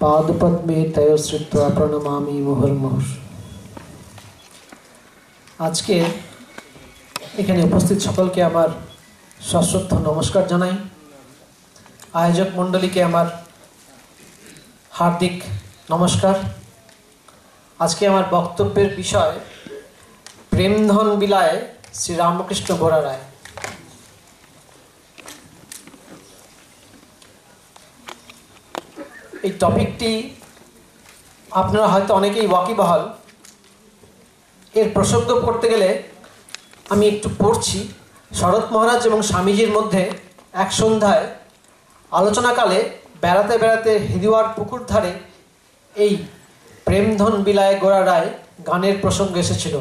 पादपद्मे तयोश्रित्वा प्रणमामि मुहुर्मुहुः। আজকে এখানে উপস্থিত সকলকে আমার সশ্রদ্ধ নমস্কার জানাই। আয়োজক মণ্ডলীকে আমার হার্দিক নমস্কার। আজকে আমার বক্তব্যের বিষয় প্রেমধন বিলায় শ্রী রামকৃষ্ণ গোরা রায়। এই টপিকটি আপনারা হয়তো অনেকেই ওয়াকিবহাল। এর প্রসঙ্গ করতে গেলে আমি একটু পড়ছি। শরৎ মহারাজ এবং স্বামীজির মধ্যে এক সন্ধ্যায় আলোচনাকালে বেড়াতে বেড়াতে হৃদয়ার পুকুর ধারে এই প্রেমধন বিলায় গোরা রায় গানের প্রসঙ্গ এসেছিল।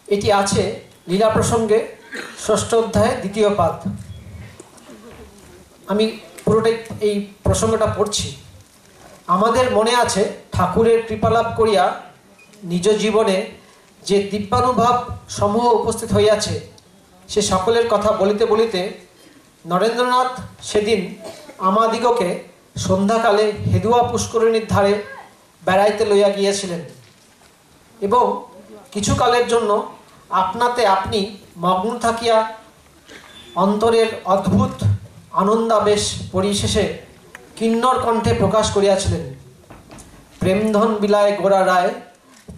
এটি আছে লীলা প্রসঙ্গে ৬ষ্ঠ অধ্যায়ে ২য় পাদ। আমি পুরোটাই এই প্রসঙ্গটা পড়ছি। আমাদের মনে আছে ঠাকুরের কৃপালাভ করিয়া নিজ জীবনে যে দিব্যানুভব সমূহ উপস্থিত হইয়াছে, সে সকলের কথা বলিতে বলিতে নরেন্দ্রনাথ সেদিন আমাদিগকে সন্ধ্যাকালে হেদুয়া পুষ্করিণীর ধারে বেড়াইতে লইয়া গিয়েছিলেন এবং কিছুকালের জন্য আপনাতে আপনি মগ্ন থাকিয়া অন্তরের অদ্ভুত আনন্দাবেশ পরিশেষে কিন্নর কণ্ঠে প্রকাশ করিয়াছিলেন। প্রেমধন বিলায় গোরা রায়,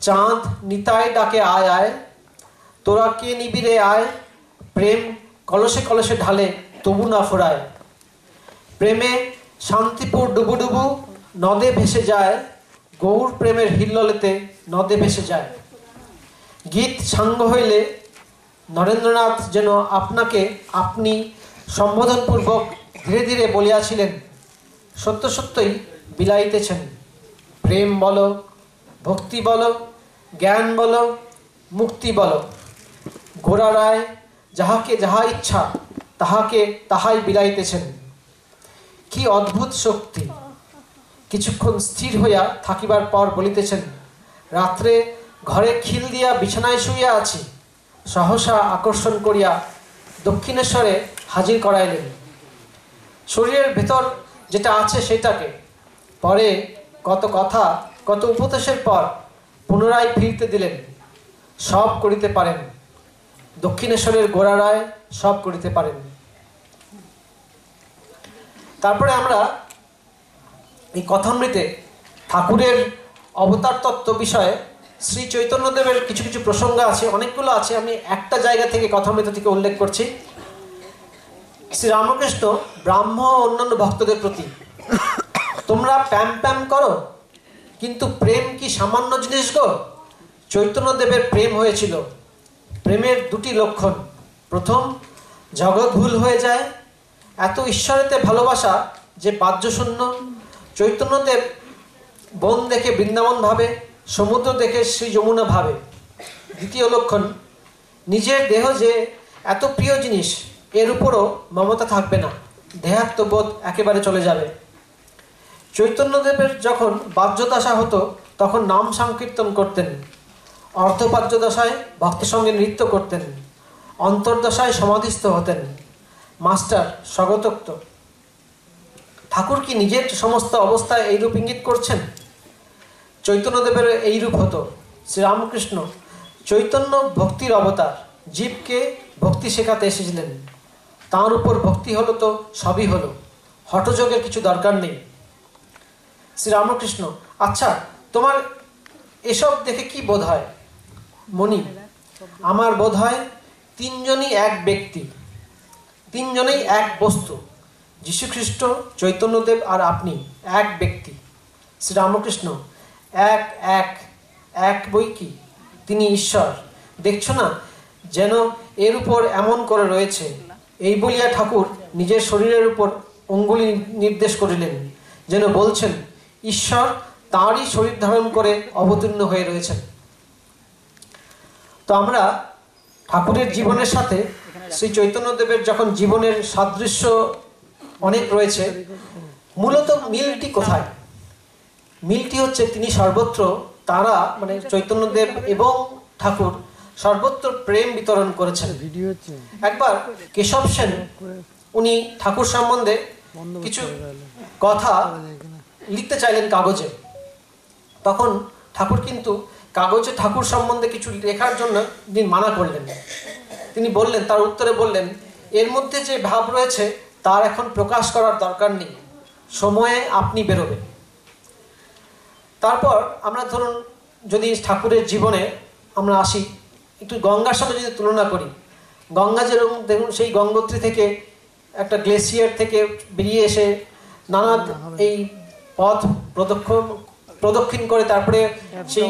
চাঁদ নিতায় ডাকে আয় আয়, তোরা কে নিবিরে আয়, প্রেম কলসে কলসে ঢালে তবু না ফোরায়, প্রেমে শান্তিপুর ডুবু ডুবু নদে ভেসে যায়, গৌর প্রেমের হিল্লোলেতে নদে ভেসে যায়। গীত সাঙ্গ হইলে নরেন্দ্রনাথ যেন আপনাকে আপনি সম্বোধনপূর্বক ধীরে ধীরে বলিয়াছিলেন, সত্য সত্যই বিলাইতেছেন। প্রেম বলো, ভক্তি বলো, জ্ঞান বলো, মুক্তি বলো, গোরা রায় যাহাকে যাহা ইচ্ছা তাহাকে তাহাই বিলাইতেছেন। কি অদ্ভুত শক্তি! কিছুক্ষণ স্থির হইয়া থাকিবার পর বলিতেছেন, রাত্রে ঘরে খিল দিয়া বিছানায় শুইয়া আছি, সহসা আকর্ষণ করিয়া দক্ষিণেশ্বরে হাজির করাইলেন। শরীরের ভেতর যেটা আছে সেটাকে পরে কত কথা কত উপদেশের পর পুনরায় ফিরতে দিলেন। সব করিতে পারেন দক্ষিণেশ্বরের গোরা রায়, সব করিতে পারেন। তারপরে আমরা এই কথামৃতে ঠাকুরের অবতার তত্ত্ব বিষয়ে শ্রী চৈতন্যদেবের কিছু কিছু প্রসঙ্গ আছে, অনেকগুলো আছে। আমি একটা জায়গা থেকে কথামৃত থেকে উল্লেখ করছি। শ্রী রামকৃষ্ণ ব্রাহ্ম ও অন্যান্য ভক্তদের প্রতি, তোমরা প্যাম প্যাম করো, কিন্তু প্রেম কি সামান্য জিনিস গো? চৈতন্যদেবের প্রেম হয়েছিল। প্রেমের দুটি লক্ষণ। প্রথম, জগৎ ভুল হয়ে যায়, এত ঈশ্বরেতে ভালোবাসা যে বাহ্যশূন্য। চৈতন্যদেব বন দেখে বৃন্দাবন ভাবে, সমুদ্র দেখে শ্রী যমুনা ভাবে। দ্বিতীয় লক্ষণ, নিজের দেহ যে এত প্রিয় জিনিস, এর উপরও মমতা থাকবে না, দেহাত্মবোধ একেবারে চলে যাবে। চৈতন্যদেবের যখন বাহ্যদশা হতো তখন নাম সংকীর্তন করতেন, অর্ধবাহ্যদশায় ভক্তের সঙ্গে নৃত্য করতেন, অন্তর্দশায় সমাধিস্থ হতেন। মাস্টার স্বগতোক্ত। ঠাকুর কি নিজের সমস্ত অবস্থায় এইরূপ ইঙ্গিত করছেন? চৈতন্যদেবের এইরূপ হতো। শ্রীরামকৃষ্ণ চৈতন্য ভক্তির অবতার, জীবকে ভক্তি শেখাতে এসেছিলেন। তাঁর উপর ভক্তি হলো তো সবই হলো, হঠযোগের কিছু দরকার নেই। শ্রীরামকৃষ্ণ, আচ্ছা তোমার এসব দেখে কি বোধ হয়? মণি, আমার বোধ হয় তিনজনই এক ব্যক্তি, তিনজনেই এক বস্তু। যীশুখ্রিস্ট, চৈতন্যদেব আর আপনি এক ব্যক্তি। শ্রীরামকৃষ্ণ, এক এক এক বই কি? তিনি ঈশ্বর। দেখছো না যেন এর উপর এমন করে রয়েছে। এই বলিয়া ঠাকুর নিজের শরীরের উপর অঙ্গুলি নির্দেশ করিলেন, যেন বলছেন ঈশ্বর তাঁরই শরীর ধারণ করে অবতীর্ণ হয়ে রয়েছেন। তো আমরা ঠাকুরের জীবনের সাথে শ্রী চৈতন্যদেবের যখন জীবনের সাদৃশ্য অনেক রয়েছে, মূলত মিলটি কোথায়? মিলটি হচ্ছে তিনি সর্বত্র, তারা মানে চৈতন্যদেব এবং ঠাকুর সর্বত্র প্রেম বিতরণ করেছেন। একবার কেশব সেন উনি ঠাকুর সম্বন্ধে কিছু কথা লিখতে চাইলেন কাগজে। তখন ঠাকুর কিন্তু কাগজে ঠাকুর সম্বন্ধে কিছু লেখার জন্য তিনি মানা করলেন। তিনি বললেন, তার উত্তরে বললেন, এর মধ্যে যে ভাব রয়েছে তার এখন প্রকাশ করার দরকার নেই, সময়ে আপনি বেরোবেন। তারপর আমরা ধরুন যদি ঠাকুরের জীবনে আমরা আসি, একটু গঙ্গার সাথে যদি তুলনা করি, গঙ্গা যেরকম দেখুন সেই গঙ্গোত্রী থেকে একটা গ্লেসিয়ার থেকে বেরিয়ে এসে নানা এই পথ প্রদক্ষিণ করে তারপরে সেই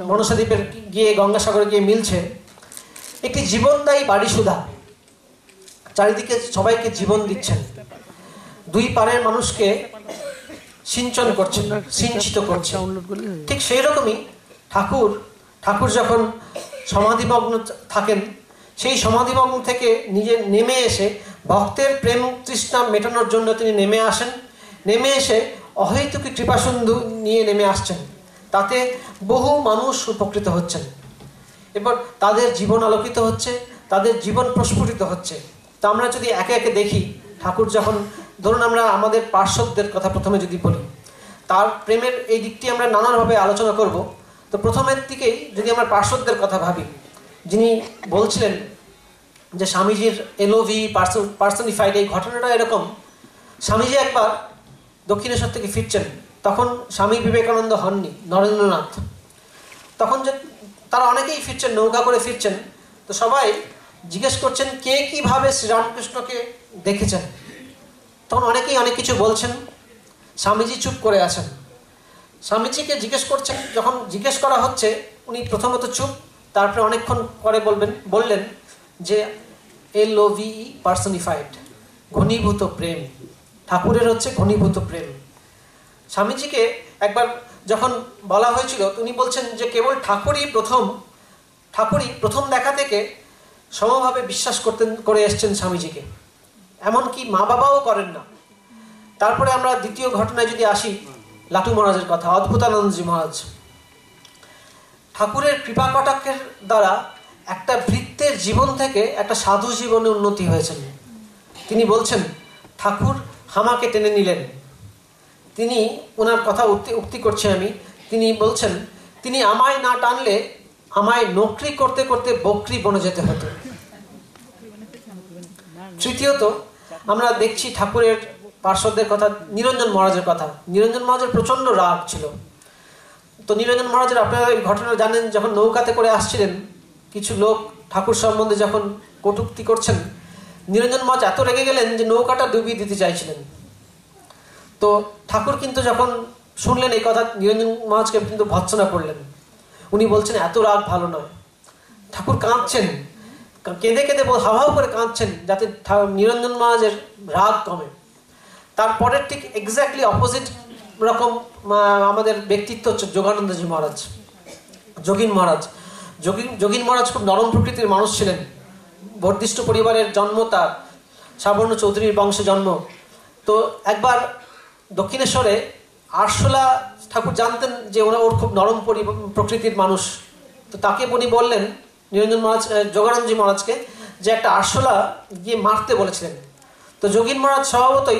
মনসাদ্বীপের গিয়ে গঙ্গাসাগরে গিয়ে মিলছে। একটি জীবনদায়ী বাড়ি সুধা, চারিদিকে সবাইকে জীবন দিচ্ছেন, দুই পারের মানুষকে সিঞ্চন করছেন, সিঞ্চিত করছেন। ঠিক সেই রকমই ঠাকুর যখন সমাধিমগ্ন থাকেন, সেই সমাধিমগ্ন থেকে নিজে নেমে এসে ভক্তের প্রেম তৃষ্ণা মেটানোর জন্য তিনি নেমে আসেন। নেমে এসে অহৈতুকী কৃপাসিন্ধু নিয়ে নেমে আসছেন, তাতে বহু মানুষ উপকৃত হচ্ছেন, এবার তাদের জীবন আলোকিত হচ্ছে, তাদের জীবন প্রস্ফুটিত হচ্ছে। তা আমরা যদি একে একে দেখি, ঠাকুর যখন ধরুন আমরা আমাদের পার্শ্বদের কথা প্রথমে যদি বলি, তার প্রেমের এই দিকটি আমরা নানানভাবে আলোচনা করব। তো প্রথমের দিকেই যদি আমরা পার্শ্বদের কথা ভাবি, যিনি বলছিলেন যে স্বামীজির এলওভি পার্সনিফাইড, এই ঘটনাটা এরকম, স্বামীজি একবার দক্ষিণেশ্বর থেকে ফিরছেন, তখন স্বামী বিবেকানন্দ হননি, নরেন্দ্রনাথ। তখন যে তারা অনেকেই ফিরছেন, নৌকা করে ফিরছেন, তো সবাই জিজ্ঞেস করছেন কে কীভাবে শ্রীরামকৃষ্ণকে দেখেছেন। তখন অনেকেই অনেক কিছু বলছেন, স্বামীজি চুপ করে আছেন। স্বামীজিকে জিজ্ঞেস করছেন, যখন জিজ্ঞেস করা হচ্ছে উনি প্রথমত চুপ, তারপরে অনেকক্ষণ পরে বললেন যে এলওভি পার্সনিফাইড, ঘনীভূত প্রেম, ঠাকুরের হচ্ছে ঘনীভূত প্রেম। স্বামীজিকে একবার যখন বলা হয়েছিল, উনি বলছেন যে কেবল ঠাকুরই প্রথম দেখা থেকে সমভাবে বিশ্বাস করে এসছেন স্বামীজিকে, এমনকি মা বাবাও করেন না। তারপরে আমরা দ্বিতীয় ঘটনায় যদি আসি, লাটু মহারাজের কথা, অদ্ভুতানন্দজি মহারাজ, ঠাকুরের কৃপা কটাক্ষের দ্বারা একটা ভৃত্যের জীবন থেকে একটা সাধু জীবনে উন্নতি হয়েছেন। তিনি বলছেন ঠাকুর আমাকে টেনে নিলেন। তিনি ওনার কথা উক্তি করছি আমি, তিনি বলছেন তিনি আমায় না টানলে আমায় নকরি করতে করতে বকরি বনে যেতে হতো। তৃতীয়ত আমরা দেখছি ঠাকুরের পার্শ্বদের কথা, নিরঞ্জন মহারাজের কথা। নিরঞ্জন মহারাজের প্রচন্ড রাগ ছিল। তো নিরঞ্জন মহারাজের আপনারা এই ঘটনা জানেন, যখন নৌকাতে করে আসছিলেন, কিছু লোক ঠাকুর সম্বন্ধে যখন কটূক্তি করছেন, নিরঞ্জন মহারাজ এত রেগে গেলেন যে নৌকাটা ডুবিয়ে দিতে চাইছিলেন। তো ঠাকুর কিন্তু যখন শুনলেন এই কথা, নিরঞ্জন মহারাজকে কিন্তু ভর্ৎসনা করলেন। উনি বলছেন এত রাগ ভালো নয়। ঠাকুর কাঁদছেন, কেঁদে কেঁদে হাওয়াও করে কাঁদছেন যাতে নিরঞ্জন মহারাজের রাগ কমে। তারপরের ঠিক এক্স্যাক্টলি অপোজিট রকম আমাদের ব্যক্তিত্ব হচ্ছে যোগানন্দজি মহারাজ, যোগীন মহারাজ। যোগীন মহারাজ খুব নরম প্রকৃতির মানুষ ছিলেন। বর্ধিষ্ঠ পরিবারের জন্ম, তার সাবর্ণ চৌধুরীর বংশে জন্ম। তো একবার দক্ষিণেশ্বরে আরশোলা ঠাকুর জানতেন যে ওর খুব নরম প্রকৃতির মানুষ। তো তাকে উনি বললেন নিরঞ্জন মহারাজ, যোগানন্দজি মহারাজকে, যে একটা আরশোলা গিয়ে মারতে বলেছিলেন। তো যোগীন মহারাজ স্বভাবতই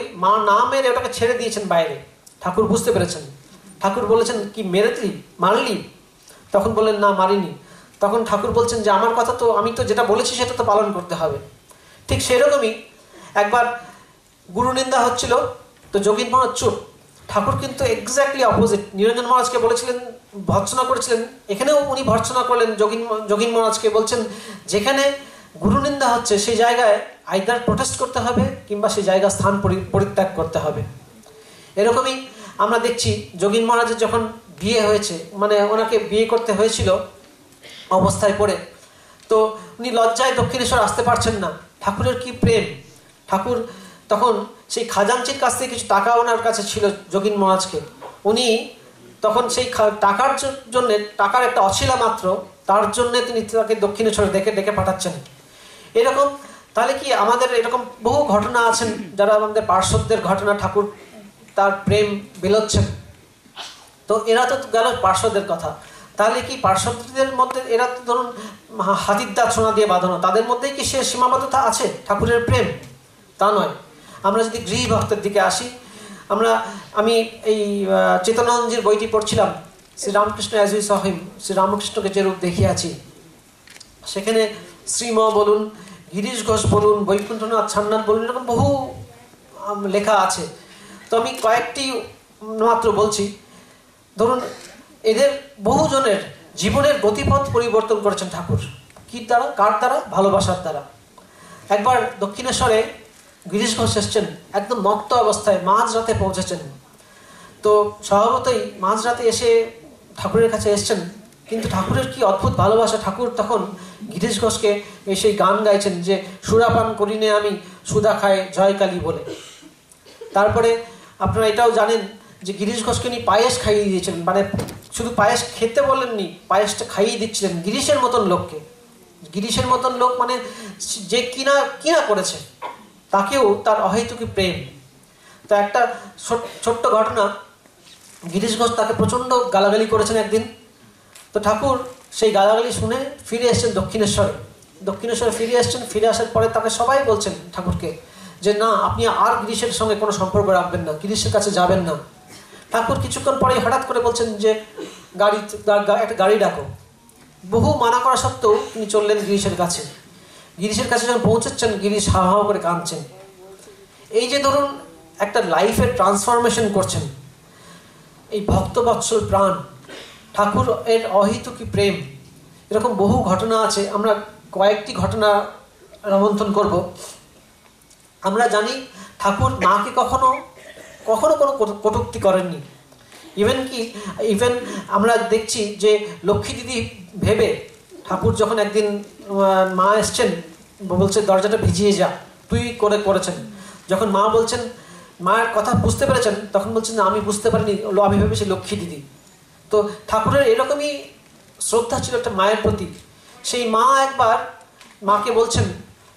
না মেরে ওটাকে ছেড়ে দিয়েছেন বাইরে। ঠাকুর বুঝতে পেরেছেন। ঠাকুর বলেছেন কি মারলি? তখন বললেন না, মারিনি। তখন ঠাকুর বলছেন যে আমার কথা তো, আমি তো যেটা বলেছি সেটা তো পালন করতে হবে। ঠিক সেরকমই একবার গুরু নিন্দা হচ্ছিল, তো যোগীন মহারাজ চুপ। ঠাকুর কিন্তু এক্স্যাক্টলি অপোজিট। নিরঞ্জন মহারাজকে বলেছিলেন, ভর্ৎসনা করেছিলেন, এখানেও উনি ভর্ৎসনা করলেন যোগীন মহারাজকে। বলছেন যেখানে গুরু নিন্দা হচ্ছে সেই জায়গায় আইদার প্রোটেস্ট করতে হবে কিংবা সেই জায়গা স্থান পরিত্যাগ করতে হবে। এরকমই আমরা দেখছি যোগীন মহারাজের যখন বিয়ে হয়েছে, মানে ওনাকে বিয়ে করতে হয়েছিল অবস্থায় পড়ে, তো উনি লজ্জায় দক্ষিণেশ্বর আসতে পারছেন না। ঠাকুরের কি প্রেম! ঠাকুর তখন সেই খাজাঞ্চির কাছ থেকে কিছু টাকা ওনার কাছে ছিল যোগীন মহারাজকে। উনি তখন সেই টাকার জন্য, টাকার একটা অছিলা মাত্র, তার জন্য তিনি তাকে দক্ষিণেশ্বরে ডেকে পাঠাচ্ছেন। এরকম তাহলে কি আমাদের এরকম বহু ঘটনা আছেন যারা আমাদের পার্শ্বদের ঘটনা, ঠাকুর তার প্রেম বিলোচ্ছেন। তো এরা তো গেল পার্শ্বদের কথা। তাহলে কি পার্শ্বদের মধ্যে এরা তো ধরুন হাতির দাঁত সোনা দিয়ে বাঁধানো, তাদের মধ্যেই কি সে সীমাবদ্ধতা আছে ঠাকুরের প্রেম? তা নয়। আমরা যদি গৃহী ভক্তের দিকে আসি, আমি এই চেতনানন্দজির বইটি পড়ছিলাম, শ্রীরামকৃষ্ণ অ্যাজ উই স হিম, শ্রীরামকৃষ্ণকে যে রূপ দেখিয়াছি। সেখানে শ্রীম বলুন, গিরিশ ঘোষ বলুন, বৈকুণ্ঠনাথ ছান্নাথ বলুন, এরকম বহু লেখা আছে। তো আমি কয়েকটি মাত্র বলছি। ধরুন, এদের বহুজনের জীবনের গতিপথ পরিবর্তন করেছেন ঠাকুর। কি দ্বারা? কার দ্বারা? ভালোবাসার দ্বারা। একবার দক্ষিণেশ্বরে গিরিশ ঘোষ এসছেন, একদম মত্ত অবস্থায়, মাঝরাতে পৌঁছেছেন। তো স্বভাবতই মাঝরাতে এসে ঠাকুরের কাছে এসছেন, কিন্তু ঠাকুরের কি অদ্ভুত ভালোবাসা! ঠাকুর তখন গিরিশ ঘোষকে সেই গান গাইছেন যে সুরাপান করিনে আমি, সুধা খায় জয়কালী বলে। তারপরে আপনারা এটাও জানেন যে গিরিশ ঘোষকে উনি পায়েস খাইয়ে দিয়েছেন, মানে শুধু পায়েস খেতে বলেননি, পায়েসটা খাইয়ে দিচ্ছিলেন গিরিশের মতন লোককে। গিরিশের মতন লোক মানে যে কিনা করেছে, তাকেও তার অহেতুকি প্রেম। তো একটা ছোট্ট ঘটনা, গিরিশ ঘোষ তাকে প্রচণ্ড গালাগালি করেছেন একদিন। তো ঠাকুর সেই গালাগালি শুনে ফিরে এসছেন দক্ষিণেশ্বরে ফিরে এসছেন। ফিরে আসার পরে তাকে সবাই বলছেন ঠাকুরকে যে না, আপনি আর গিরিশের সঙ্গে কোনো সম্পর্ক রাখবেন না, গিরিশের কাছে যাবেন না। ঠাকুর কিছুক্ষণ পরেই হঠাৎ করে বলছেন যে একটা গাড়ি ডাকো। বহু মানা করা সত্ত্বেও তিনি চললেন গিরিশের কাছে। গিরিশের কাছে যখন পৌঁছেছেন, গিরিশ হাও হাও করে কাঁদছেন। এই যে ধরুন একটা লাইফের ট্রান্সফরমেশন করছেন, এই ভক্তবৎসল প্রাণ, ঠাকুর এর অহেতুকি প্রেম, এরকম বহু ঘটনা আছে। আমরা কয়েকটি ঘটনা রমন্থন করব। আমরা জানি ঠাকুর মাকে কখনো কোনো কটূক্তি করেননি। ইভেন আমরা দেখছি যে লক্ষ্মী দিদি ভেবে ঠাকুর যখন একদিন মা এসছেন, বলছে দরজাটা ভিজিয়ে যা, তুই করেছেন। যখন মা বলছেন, মায়ের কথা বুঝতে পেরেছেন, তখন বলছেন না, আমি বুঝতে পারিনি, আমি ভেবেছি লক্ষ্মী দিদি। তো ঠাকুরের এরকমই শ্রদ্ধা ছিল একটা মায়ের প্রতি। সেই মা একবার মাকে বলছেন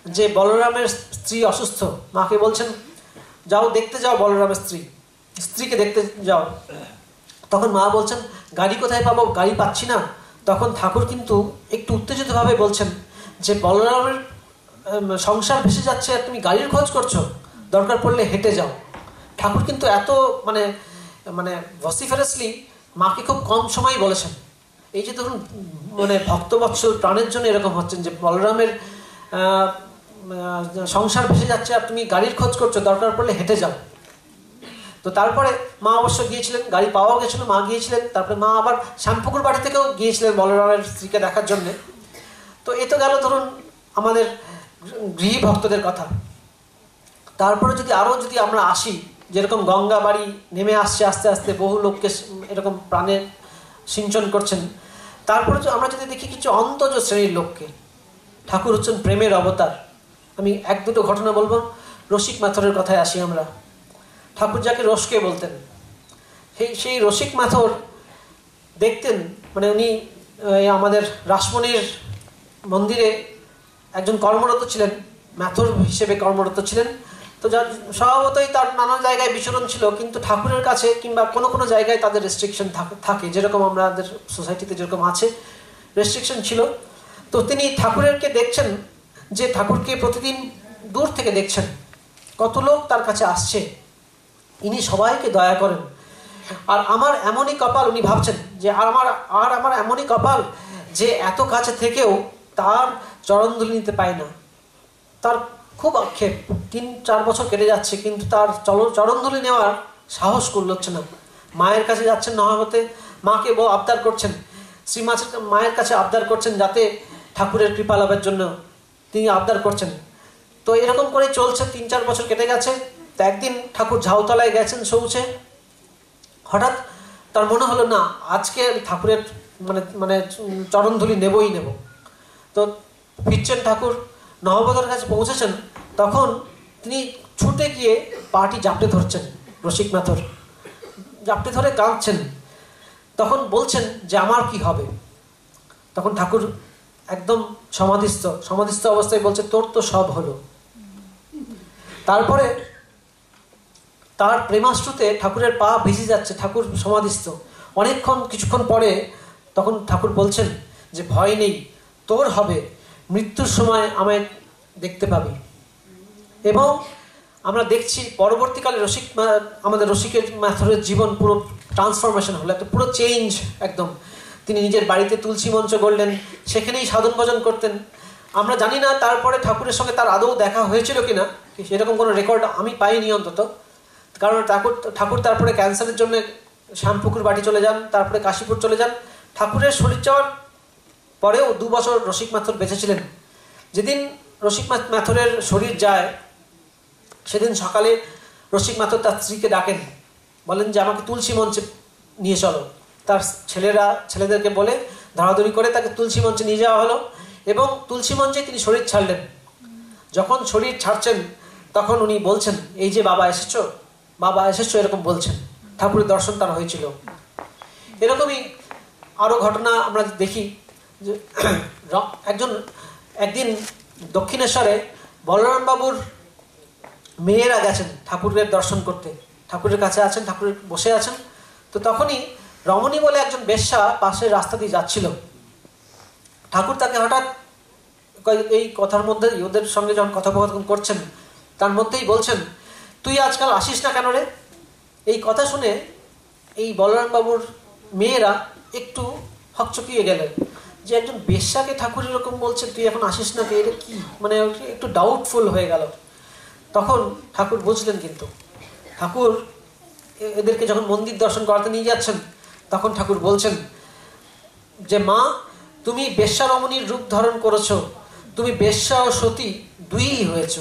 যে বলরামের স্ত্রী অসুস্থ। মাকে বলছেন যাও দেখতে যাও, বলরামের স্ত্রীকে দেখতে যাও। তখন মা বলছেন গাড়ি কোথায় পাবো, গাড়ি পাচ্ছি না। তখন ঠাকুর কিন্তু একটু উত্তেজিতভাবে বলছেন যে বলরামের সংসার ভেসে যাচ্ছে আর তুমি গাড়ির খোঁজ করছো, দরকার পড়লে হেঁটে যাও। ঠাকুর কিন্তু এত মানে ভসিফারাসলি মাকে খুব কম সময় বলেছেন। এই যে ধরুন ভক্তবৎসল প্রাণের জন্য এরকম হচ্ছেন যে বলরামের সংসার ভেসে যাচ্ছে আর তুমি গাড়ির খোঁজ করছো, দরকার পড়লে হেঁটে যাও। তো তারপরে মা অবশ্য গিয়েছিলেন, গাড়ি পাওয়া গেছিল, মা গিয়েছিলেন। তারপরে মা আবার শ্যামপুকুর বাড়ি থেকেও গিয়েছিলেন বলরামের স্ত্রীকে দেখার জন্যে। তো এ তো গেল ধরুন আমাদের গৃহী ভক্তদের কথা। তারপরে যদি আমরা আসি, যেরকম গঙ্গা বাড়ি নেমে আসছে আস্তে আস্তে, বহু লোককে এরকম প্রাণে সিঞ্চন করছেন। তারপরে আমরা যদি দেখি কিছু অন্তজ শ্রেণীর লোককে, ঠাকুর হচ্ছেন প্রেমের অবতার। আমি এক দুটো ঘটনা বলবো। রসিক মাথরের কথায় আসি আমরা। ঠাকুর যাকে রসকে বলতেন, সেই রসিক মাথর দেখতেন, উনি আমাদের রাসমণির মন্দিরে একজন কর্মরত ছিলেন, মাথর হিসেবে কর্মরত ছিলেন। তো যার স্বভাবতই তার নানা জায়গায় বিচরণ ছিল, কিন্তু ঠাকুরের কাছে কিংবা কোনো জায়গায় তাদের রেস্ট্রিকশন থাকে, যেরকম আমাদের সোসাইটিতে যেরকম আছে রেস্ট্রিকশন ছিল। তো তিনি ঠাকুরেরকে দেখছেন যে ঠাকুরকে প্রতিদিন দূর থেকে দেখছেন, কত লোক তার কাছে আসছে, ইনি সবাইকে দয়া করেন। আর আমার এমনই কপাল, উনি ভাবছেন যে আমার এমনই কপাল যে এত কাছে থেকেও তার চরণধুলি নিতে পায় না। তার খুব আক্ষেপ, 3-4 বছর কেটে যাচ্ছে, কিন্তু তার চরণধুলি নেওয়ার সাহস হচ্ছে না। মায়ের কাছে যাচ্ছেন নহবতে, মাকে আবদার করছেন, মায়ের কাছে আবদার করছেন যাতে ঠাকুরের কৃপা লাভের জন্য তিনি আবদার করছেন। তো এরকম করে চলছে, 3-4 বছর কেটে গেছে। তো একদিন ঠাকুর ঝাউতলায় গেছেন শৌচে। হঠাৎ তার মনে হলো না, আজকে ঠাকুরের চরণধুলি নেব। তো ফিরছেন ঠাকুর, নহবতের কাছে পৌঁছেছেন। তখন তিনি ছুটে গিয়ে পাটি জাপটে ধরছেন, রসিক মাথর জাপটে ধরে কাঁদছেন। তখন বলছেন যে আমার কি হবে। তখন ঠাকুর একদম সমাধিস্থ অবস্থায় বলছে তোর তো সব হলো। তারপরে তার প্রেমাশ্রুতে ঠাকুরের পা ভিজে যাচ্ছে, ঠাকুর সমাধিস্থ। কিছুক্ষণ পরে তখন ঠাকুর বলছেন যে ভয় নেই, তোর হবে, মৃত্যুর সময় আমায় দেখতে পাবি। এবং আমরা দেখছি পরবর্তীকালে আমাদের রসিকের মাথুরের জীবন পুরো ট্রান্সফরমেশন হলো, একটা পুরো চেঞ্জ একদম। তিনি নিজের বাড়িতে তুলসী মঞ্চ গড়লেন, সেখানেই সাধন ভজন করতেন। আমরা জানি না তারপরে ঠাকুরের সঙ্গে তার আদৌ দেখা হয়েছিল কিনা, সেরকম কোনো রেকর্ড আমি পাইনি অন্তত। কারণ ঠাকুর তারপরে ক্যান্সারের জন্য শ্যামপুকুর বাড়ি চলে যান, তারপরে কাশীপুর চলে যান। ঠাকুরের শরীর যাওয়ার পরেও 2 বছর রসিক মাথুর বেঁচেছিলেন। যেদিন রসিক মাথুরের শরীর যায় সেদিন সকালে রসিক মাথুর তার স্ত্রীকে ডাকেন, বলেন যে আমাকে তুলসী মঞ্চে নিয়ে চলো। তার ছেলেদেরকে বলে ধরাধরি করে তাকে তুলসী মঞ্চে নিয়ে যাওয়া হলো এবং তুলসী মঞ্চে তিনি শরীর ছাড়লেন। যখন শরীর ছাড়ছেন তখন উনি বলছেন, এই যে বাবা এসেছো এরকম বলছেন। ঠাকুরের দর্শন তার হয়েছিল। এরকমই আরো ঘটনা আমরা দেখি যে একদিন দক্ষিণেশ্বরে বলরাম বাবুর মেয়েরা গেছেন ঠাকুরের দর্শন করতে, ঠাকুরের কাছে আছেন, ঠাকুরের বসে আছেন। তো তখনই রমণী বলে একজন বেশ্যা পাশের রাস্তা দিয়ে যাচ্ছিল। ঠাকুর তাকে হঠাৎ এই কথার মধ্যে ওদের সঙ্গে যখন কথোপকথন করছেন তার মধ্যেই বলছেন, তুই আজকাল আসিস না কেন রে? এই কথা শুনে এই বলরাম বাবুর মেয়েরা একটু হকচকিয়ে গেলেন যে একজন বেশ্যাকে ঠাকুর এরকম বলছে, তুই এখন আসিস না, এটা কি, মানে একটু ডাউটফুল হয়ে গেল। তখন ঠাকুর বুঝলেন, কিন্তু ঠাকুর এদেরকে যখন মন্দির দর্শন করাতে নিয়ে যাচ্ছেন তখন ঠাকুর বলছেন যে মা, তুমি বেশ্যা রমণীর রূপ ধারণ করেছো, তুমি বেশ্যা ও সতী দুইই হয়েছ।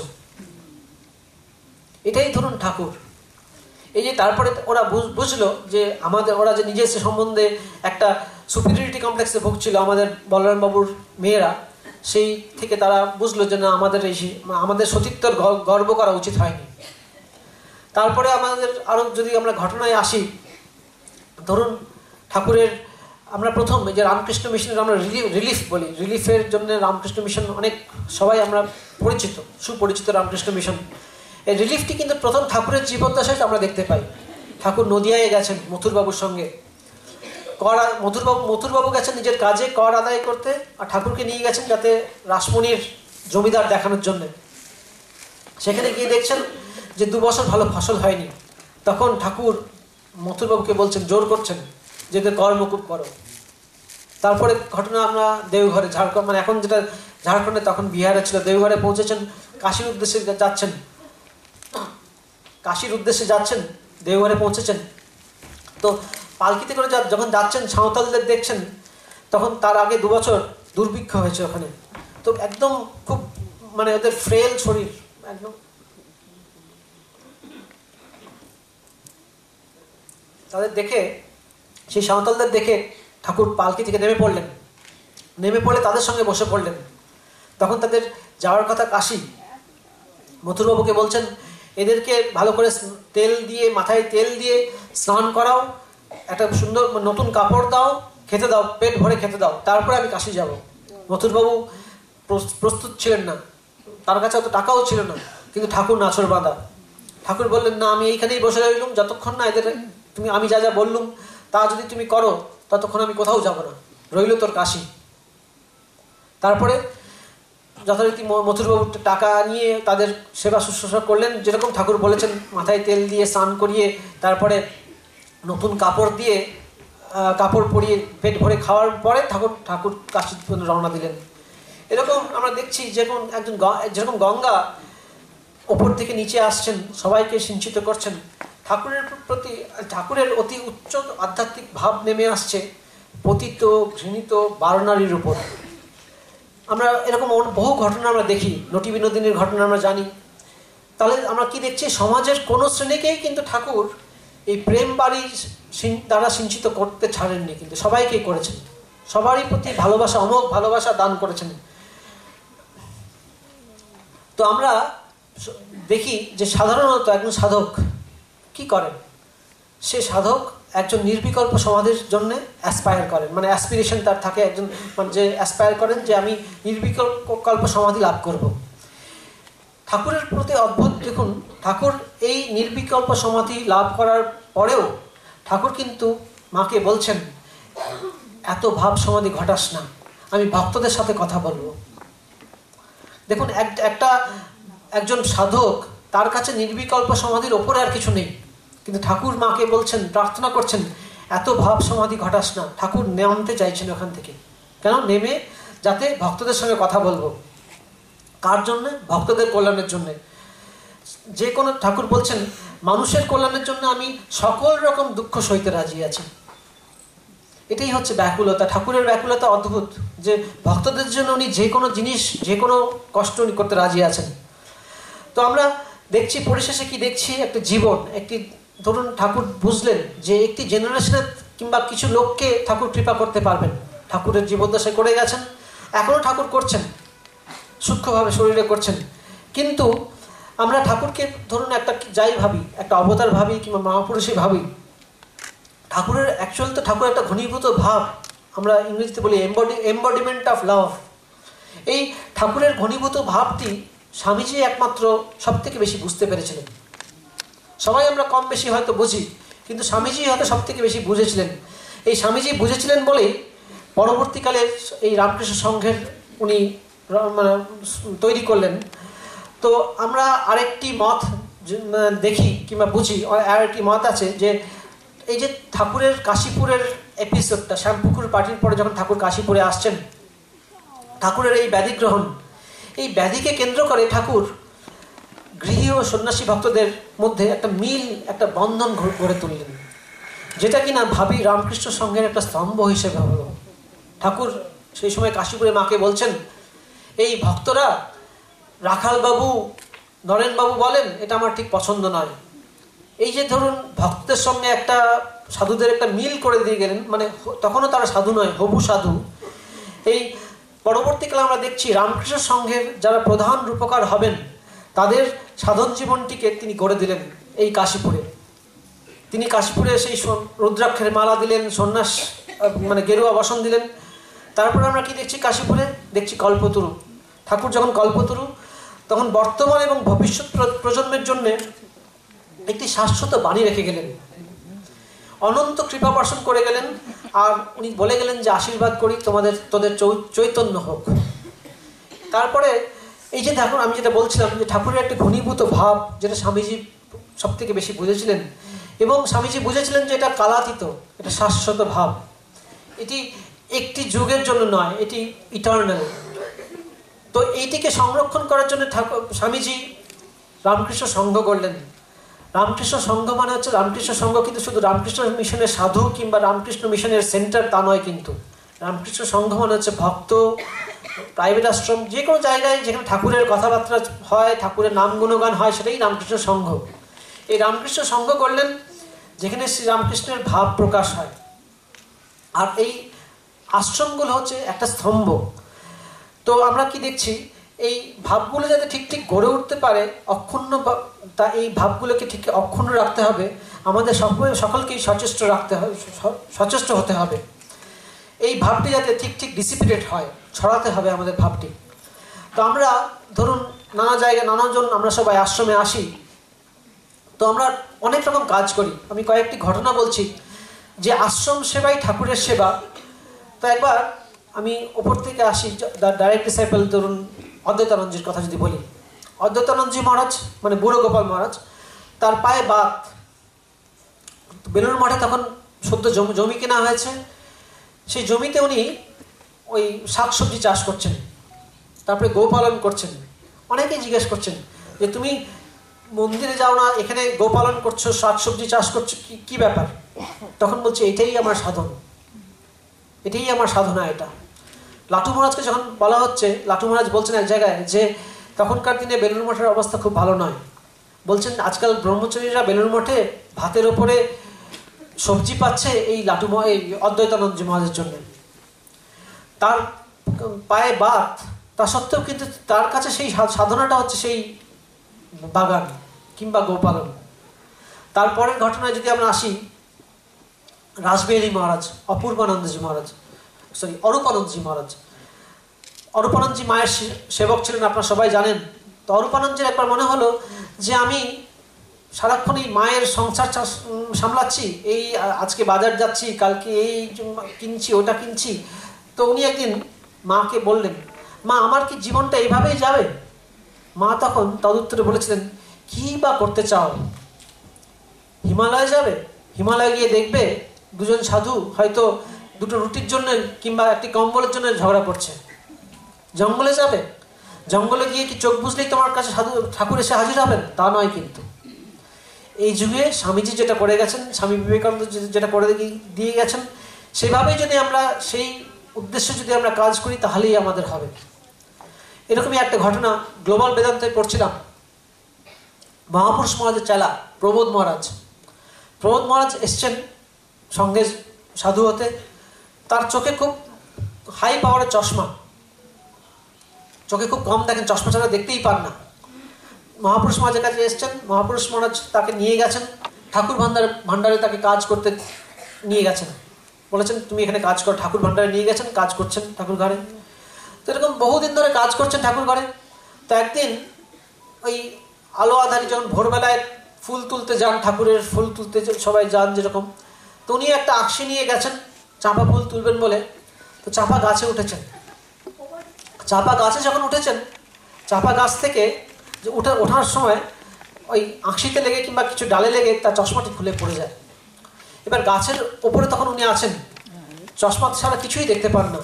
এটাই ধরুন ঠাকুর। এই যে তারপরে ওরা বুঝলো যে ওরা যে নিজের সম্বন্ধে একটা সুপিরিয়রিটি কমপ্লেক্সে ভুগছিল আমাদের বলরাম বাবুর মেয়েরা, সেই থেকে তারা বুঝলো যে না, আমাদের সতীত্বর গর্ব করা উচিত হয়নি। তারপরে আমাদের আরো যদি আমরা ঘটনায় আসি, ধরুন ঠাকুরের আমরা প্রথম যে রামকৃষ্ণ মিশনের আমরা রিলিফ বলি, রিলিফের জন্য রামকৃষ্ণ মিশন অনেক সবাই আমরা সুপরিচিত রামকৃষ্ণ মিশন। এই রিলিফটি কিন্তু প্রথম ঠাকুরের জীবদ্দশায় আমরা দেখতে পাই। ঠাকুর নদিয়ায় গেছেন মথুরবাবুর সঙ্গে, মথুরবাবু গেছেন নিজের কাজে কর আদায় করতে, আর ঠাকুরকে নিয়ে গেছেন যাতে রাসমণির জমিদার দেখানোর জন্য। সেখানে গিয়ে দেখছেন যে 2 বছর ভালো ফসল হয়নি। তখন ঠাকুর মথুরবাবুকে বলছেন, জোর করছেন যে কর মকুব করো। তারপরে ঘটনা আমরা দেওঘরে, ঝাড়খণ্ড, মানে এখন যেটা ঝাড়খণ্ডে তখন বিহারে ছিল, দেওঘরে পৌঁছেছেন, কাশীর উদ্দেশ্যে যাচ্ছেন, দেওঘরে পৌঁছেছেন। তো পালকিতে করে যখন যাচ্ছেন সাঁওতালদের দেখছেন, তখন তার আগে 2 বছর দুর্ভিক্ষ হয়েছে ওখানে। তো একদম খুব মানে ওদের ফ্রেল শরীর একদম। তাদের দেখে, সেই সাঁওতালদের দেখে ঠাকুর পালকি থেকে নেমে পড়লে তাদের সঙ্গে বসে পড়লেন। তখন তাদের যাওয়ার কথা কাশী। মথুরবাবুকে বলছেন, এদেরকে ভালো করে মাথায় তেল দিয়ে স্নান করাও, একটা সুন্দর নতুন কাপড় দাও, খেতে দাও, পেট ভরে খেতে দাও, তারপরে আমি কাশী যাব। মথুরবাবু প্রস্তুত ছিলেন না, তার কাছে অত টাকাও ছিল না, কিন্তু ঠাকুর নাছর বাঁধা। ঠাকুর বললেন, না, আমি এইখানেই বসে রইলুম যতক্ষণ না আমি যা যা বললুম তা যদি তুমি করো ততক্ষণ আমি কোথাও যাব না, রইল তোর কাশী। তারপরে যথারীতি মথুরবাবু টাকা নিয়ে তাদের সেবা শুশ্রূষা করলেন, যেরকম ঠাকুর বলেছেন, মাথায় তেল দিয়ে স্নান করিয়ে, তারপরে নতুন কাপড় পরিয়ে পেট ভরে খাওয়ার পরে ঠাকুর কাশী রওনা দিলেন। এরকম আমরা দেখছি যেরকম গঙ্গা ওপর থেকে নিচে আসছেন, সবাইকে সিঞ্চিত করছেন, ঠাকুরের অতি উচ্চ আধ্যাত্মিক ভাব নেমে আসছে পতিত ঘৃণিত বারনারীর উপর। আমরা এরকম বহু ঘটনা আমরা দেখি, নটি বিনোদিনীর ঘটনা আমরা জানি। তাহলে আমরা কি দেখছি, সমাজের কোনো শ্রেণীকেই কিন্তু ঠাকুর এই প্রেম বাড়ি দ্বারা সিঞ্চিত করতে ছাড়েননি, কিন্তু সবাইকেই করেছেন, সবারই প্রতি ভালোবাসা, অমোঘ ভালোবাসা দান করেছেন। তো আমরা দেখি যে সাধারণত একজন সাধক কি করেন, সে সাধক একজন নির্বিকল্প সমাধির জন্য অ্যাসপায়ার করেন, মানে অ্যাসপিরেশন তার থাকে, একজন মানে যে অ্যাসপায়ার করেন যে আমি নির্বিকল্প সমাধি লাভ করব। ঠাকুরের প্রতি অদ্ভুত দেখুন, ঠাকুর এই নির্বিকল্প সমাধি লাভ করার পরেও ঠাকুর কিন্তু মাকে বলছেন, এত ভাব সমাধি ঘটাস না, আমি ভক্তদের সাথে কথা বলবো। দেখুন একজন সাধক তার কাছে নির্বিকল্প সমাধির ওপরে আর কিছু নেই। কিন্তু ঠাকুর মাকে বলছেন, প্রার্থনা করছেন, এত ভাব সমাধি ঘটাস না। ঠাকুর নামতে চাইছেন ওখান থেকে, কেন? নেমে যাতে ভক্তদের সঙ্গে কথা বলবো। কার জন্য? ভক্তদের কল্যাণের জন্য। যে কোনো, ঠাকুর বলছেন মানুষের কল্যাণের জন্য আমি সকল রকম দুঃখ সইতে রাজি আছি। এটাই হচ্ছে ব্যাকুলতা। ঠাকুরের ব্যাকুলতা অদ্ভুত, যে ভক্তদের জন্য উনি যে কোনো জিনিস, যে কোনো কষ্ট উনি করতে রাজি আছেন। তো আমরা দেখছি পরিশেষে কি দেখছি, একটা জীবন, একটি, ধরুন ঠাকুর বুঝলেন যে একটি জেনারেশনের কিংবা কিছু লোককে ঠাকুর কৃপা করতে পারবেন। ঠাকুরের জীবদ্দশায় করে গেছেন, এখনও ঠাকুর করছেন, সূক্ষ্মভাবে শরীরে করছেন। কিন্তু আমরা ঠাকুরকে ধরুন একটা যাই ভাবি, একটা অবতার ভাবি কিংবা মহাপুরুষই ভাবি, ঠাকুরের অ্যাকচুয়াল তো ঠাকুর একটা ঘনীভূত ভাব, আমরা ইংরেজিতে বলি এম্বডিমেন্ট অফ লাভ। এই ঠাকুরের ঘনীভূত ভাবটি স্বামীজি একমাত্র সব থেকে বেশি বুঝতে পেরেছিলেন। সবাই আমরা কম বেশি হয়তো বুঝি, কিন্তু স্বামীজি হয়তো সব থেকে বেশি বুঝেছিলেন। এই স্বামীজি বুঝেছিলেন বলেই পরবর্তীকালে এই রামকৃষ্ণ সংঘের উনি মানে তৈরি করলেন। তো আমরা আরেকটি মত দেখি কিংবা বুঝি, আরেকটি মত আছে যে এই যে ঠাকুরের কাশীপুরের এপিসোডটা, শ্যামপুকুর পার্টির পরে যখন ঠাকুর কাশীপুরে আসছেন, ঠাকুরের এই ব্যাধি গ্রহণ, এই ব্যাধিকে কেন্দ্র করে ঠাকুর গৃহী ও সন্ন্যাসী ভক্তদের মধ্যে একটা মিল, একটা বন্ধন গড়ে তুললেন, যেটা কিনা ভাবি রামকৃষ্ণ সংঘের একটা স্তম্ভ হিসেবে হলো। ঠাকুর সেই সময় কাশীপুরে মাকে বলছেন, এই ভক্তরা রাখালবাবু, নরেনবাবু বলেন, এটা আমার ঠিক পছন্দ নয়। এই যে ধরুন ভক্তদের সঙ্গে একটা সাধুদের একটা মিল করে দিয়ে গেলেন, মানে তখনও তারা সাধু নয়, হবু সাধু। এই পরবর্তীকালে আমরা দেখছি রামকৃষ্ণ সংঘের যারা প্রধান রূপকার হবেন, তাদের সাধন জীবনটিকে তিনি গড়ে দিলেন এই কাশীপুরে। তিনি কাশীপুরে সেই রুদ্রাক্ষের মালা দিলেন, সন্ন্যাস মানে গেরুয়া বসন দিলেন। তারপরে আমরা কি দেখছি কাশীপুরে? দেখছি কল্পতরু। ঠাকুর যখন কল্পতরু, তখন বর্তমান এবং ভবিষ্যৎ প্রজন্মের জন্য একটি শাশ্বত বাণী রেখে গেলেন, অনন্ত কৃপা বর্ষণ করে গেলেন। আর উনি বলে গেলেন যে আশীর্বাদ করি তোদের চৈতন্য হোক। তারপরে এই যে দেখুন, আমি যেটা বলছিলাম যে ঠাকুরের একটা ঘনীভূত ভাব, যেটা স্বামীজি সব থেকে বেশি বুঝেছিলেন, এবং স্বামীজি বুঝেছিলেন যে এটা কালাতীত, এটা শাশ্বত ভাব, এটি একটি যুগের জন্য নয়, এটি ইটার্নাল। তো এইটিকে সংরক্ষণ করার জন্য স্বামীজি রামকৃষ্ণ সংঘ করলেন। রামকৃষ্ণ সংঘ মানে হচ্ছে রামকৃষ্ণ সংঘ, কিন্তু শুধু রামকৃষ্ণ মিশনের সাধু কিংবা রামকৃষ্ণ মিশনের সেন্টার তা নয়, কিন্তু রামকৃষ্ণ সংঘ মানে হচ্ছে ভক্ত, প্রাইভেট আশ্রম, যে কোনো জায়গায় যেখানে ঠাকুরের কথাবার্তা হয়, ঠাকুরের নাম গুণগান হয়, সেটাই রামকৃষ্ণ সংঘ। এই রামকৃষ্ণ সংঘ করলেন যেখানে শ্রী রামকৃষ্ণের ভাব প্রকাশ হয়। আর এই আশ্রমগুলো হচ্ছে একটা স্তম্ভ। তো আমরা কি দেখছি, এই ভাবগুলো যাতে ঠিক ঠিক গড়ে উঠতে পারে, অক্ষুণ্ণ, তা এই ভাবগুলোকে ঠিক অক্ষুণ্ণ রাখতে হবে। আমাদের সকলকেই সচেষ্ট হতে হবে। এই ভাবটি যাতে ঠিক ঠিক ডিসিপিটেট হয়, ছড়াতে হবে আমাদের ভাবটি। তো আমরা ধরুন নানা জায়গায় নানাজন আমরা সবাই আশ্রমে আসি, তো আমরা অনেক রকম কাজ করি। আমি কয়েকটি ঘটনা বলছি যে আশ্রম সেবাই ঠাকুরের সেবা। তো একবার আমি ওপর থেকে আসি, ডাইরেক্ট ডিসাইপল ধরুন অদ্বৈতানন্দজির কথা যদি বলি, অদ্বৈতানন্দজি মহারাজ মানে বুড়ো গোপাল মহারাজ, তার পায়ে বাত। বেলুড় মঠে তখন সদ্য জমি কেনা হয়েছে, সেই জমিতে উনি ওই শাকসবজি চাষ করছেন, তারপরে গোপালন করছেন। অনেকেই জিজ্ঞেস করছেন যে তুমি মন্দিরে যাও না, এখানে গোপালন করছো, শাকসবজি চাষ করছো, কি ব্যাপার? তখন বলছে এটাই আমার সাধন, এটাই আমার সাধনা। এটা লাটু মহারাজকে যখন বলা হচ্ছে, লাটু মহারাজ বলছেন এক জায়গায় যে তখনকার দিনে বেলুড় মঠের অবস্থা খুব ভালো নয়। বলছেন আজকাল ব্রহ্মচারীরা বেলুড় মঠে ভাতের ওপরে সবজি পাচ্ছে এই অদ্বৈতানন্দজি মহারাজের জন্য। তার পায়ে বাত, তা সত্ত্বেও কিন্তু তার কাছে সেই সাধনাটা হচ্ছে সেই বাগান কিংবা গোপালন। তারপরের ঘটনায় যদি আমরা আসি, রাসবিহারী মহারাজ, অপূর্বানন্দজি মহারাজ, অরূপানন্দজি মহারাজ। অরূপানন্দজি মায়ের সেবক ছিলেন, আপনারা সবাই জানেন। তো অরূপানন্দজির একবার মনে হলো যে আমি সারাক্ষণ এই মায়ের সংসার সামলাচ্ছি, এই আজকে বাজার যাচ্ছি, কালকে এই কিনছি, ওটা কিনছি। তো উনি একদিন মাকে বললেন, মা আমার কি জীবনটা এইভাবেই যাবে? মা তখন তদুত্তরে বলেছিলেন, কি বা করতে চাও? হিমালয়ে যাবে? হিমালয়ে গিয়ে দেখবে দুজন সাধু হয়তো দুটো রুটির জন্য কিংবা একটি কম্বলের জন্য ঝগড়া করছে। জঙ্গলে যাবে? জঙ্গলে গিয়ে কি চোখ বুঝলেই তোমার কাছে সাধু ঠাকুর এসে হাজির হবেন? তা নয় কিন্তু। এই যুগে স্বামীজি যেটা করে গেছেন, স্বামী বিবেকানন্দ যেটা করে দিয়ে গেছেন, সেভাবেই যদি আমরা সেই উদ্দেশ্যে যদি আমরা কাজ করি তাহলেই আমাদের হবে। এরকমই একটা ঘটনা গ্লোবাল বেদান্তে পড়ছিলাম। মহাপুরুষ মহারাজের চেলা প্রবোধ মহারাজ এসছেন সঙ্গে সাধু হতে। তার চোখে খুব হাই পাওয়ারের চশমা, চোখে খুব কম দেখেন, চশমা ছাড়া দেখতেই পান না। মহাপুরুষ মহারাজের কাছে এসছেন, মহাপুরুষ মহারাজ তাকে নিয়ে গেছেন ঠাকুর ভান্ডারে, তাকে কাজ করতে নিয়ে গেছেন, বলেছেন তুমি এখানে কাজ কর। ঠাকুর ভান্ডারে নিয়ে গেছেন, কাজ করছেন ঠাকুর ঘরে। তো এরকম বহুদিন ধরে কাজ করছেন ঠাকুর ঘরে। তো একদিন ওই আলো আধারি যখন ভোরবেলায় ফুল তুলতে যান, ঠাকুরের ফুল তুলতে সবাই যান যেরকম, তো উনি একটা আকশি নিয়ে গেছেন চাঁপা ফুল তুলবেন বলে। তো চাঁপা গাছে উঠেছেন। চাঁপা গাছে যখন উঠেছেন, চাঁপা গাছ থেকে ওঠার সময় ওই আঁশিতে লেগে কিংবা কিছু ডালে লেগে তার চশমাটি খুলে পড়ে যায়। এবার গাছের ওপরে তখন উনি আছেন, চশমা ছাড়া কিছুই দেখতে পান না।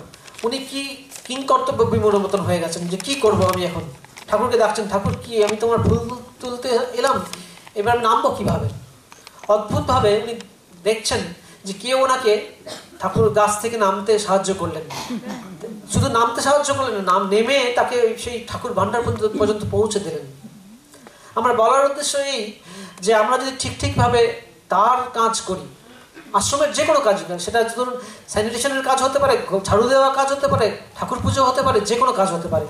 উনি কি কিংকর্তব্য বিমূঢ় মতন হয়ে গেছেন যে কি করব আমি এখন। ঠাকুরকে ডাকছেন, ঠাকুর কি আমি তোমার ফুল তুলতে এলাম, এবার আমি নামবো কিভাবে? অদ্ভুতভাবে উনি দেখছেন যে কেউ ওনাকে ঠাকুর গাছ থেকে নামতে সাহায্য করলেন। শুধু নামতে সাহায্য করলেন না, নেমে তাকে সেই ঠাকুর ভান্ডার পর্যন্ত পৌঁছে দিলেন। আমার বলার উদ্দেশ্য এই যে আমরা যদি ঠিকভাবে তার কাজ করি, আশ্রমের যে কোনো কাজ না, সেটা ধরুন স্যানিটেশনের কাজ হতে পারে, ঝাড়ু দেওয়ার কাজ হতে পারে, ঠাকুর পুজো হতে পারে, যে কোনো কাজ হতে পারে,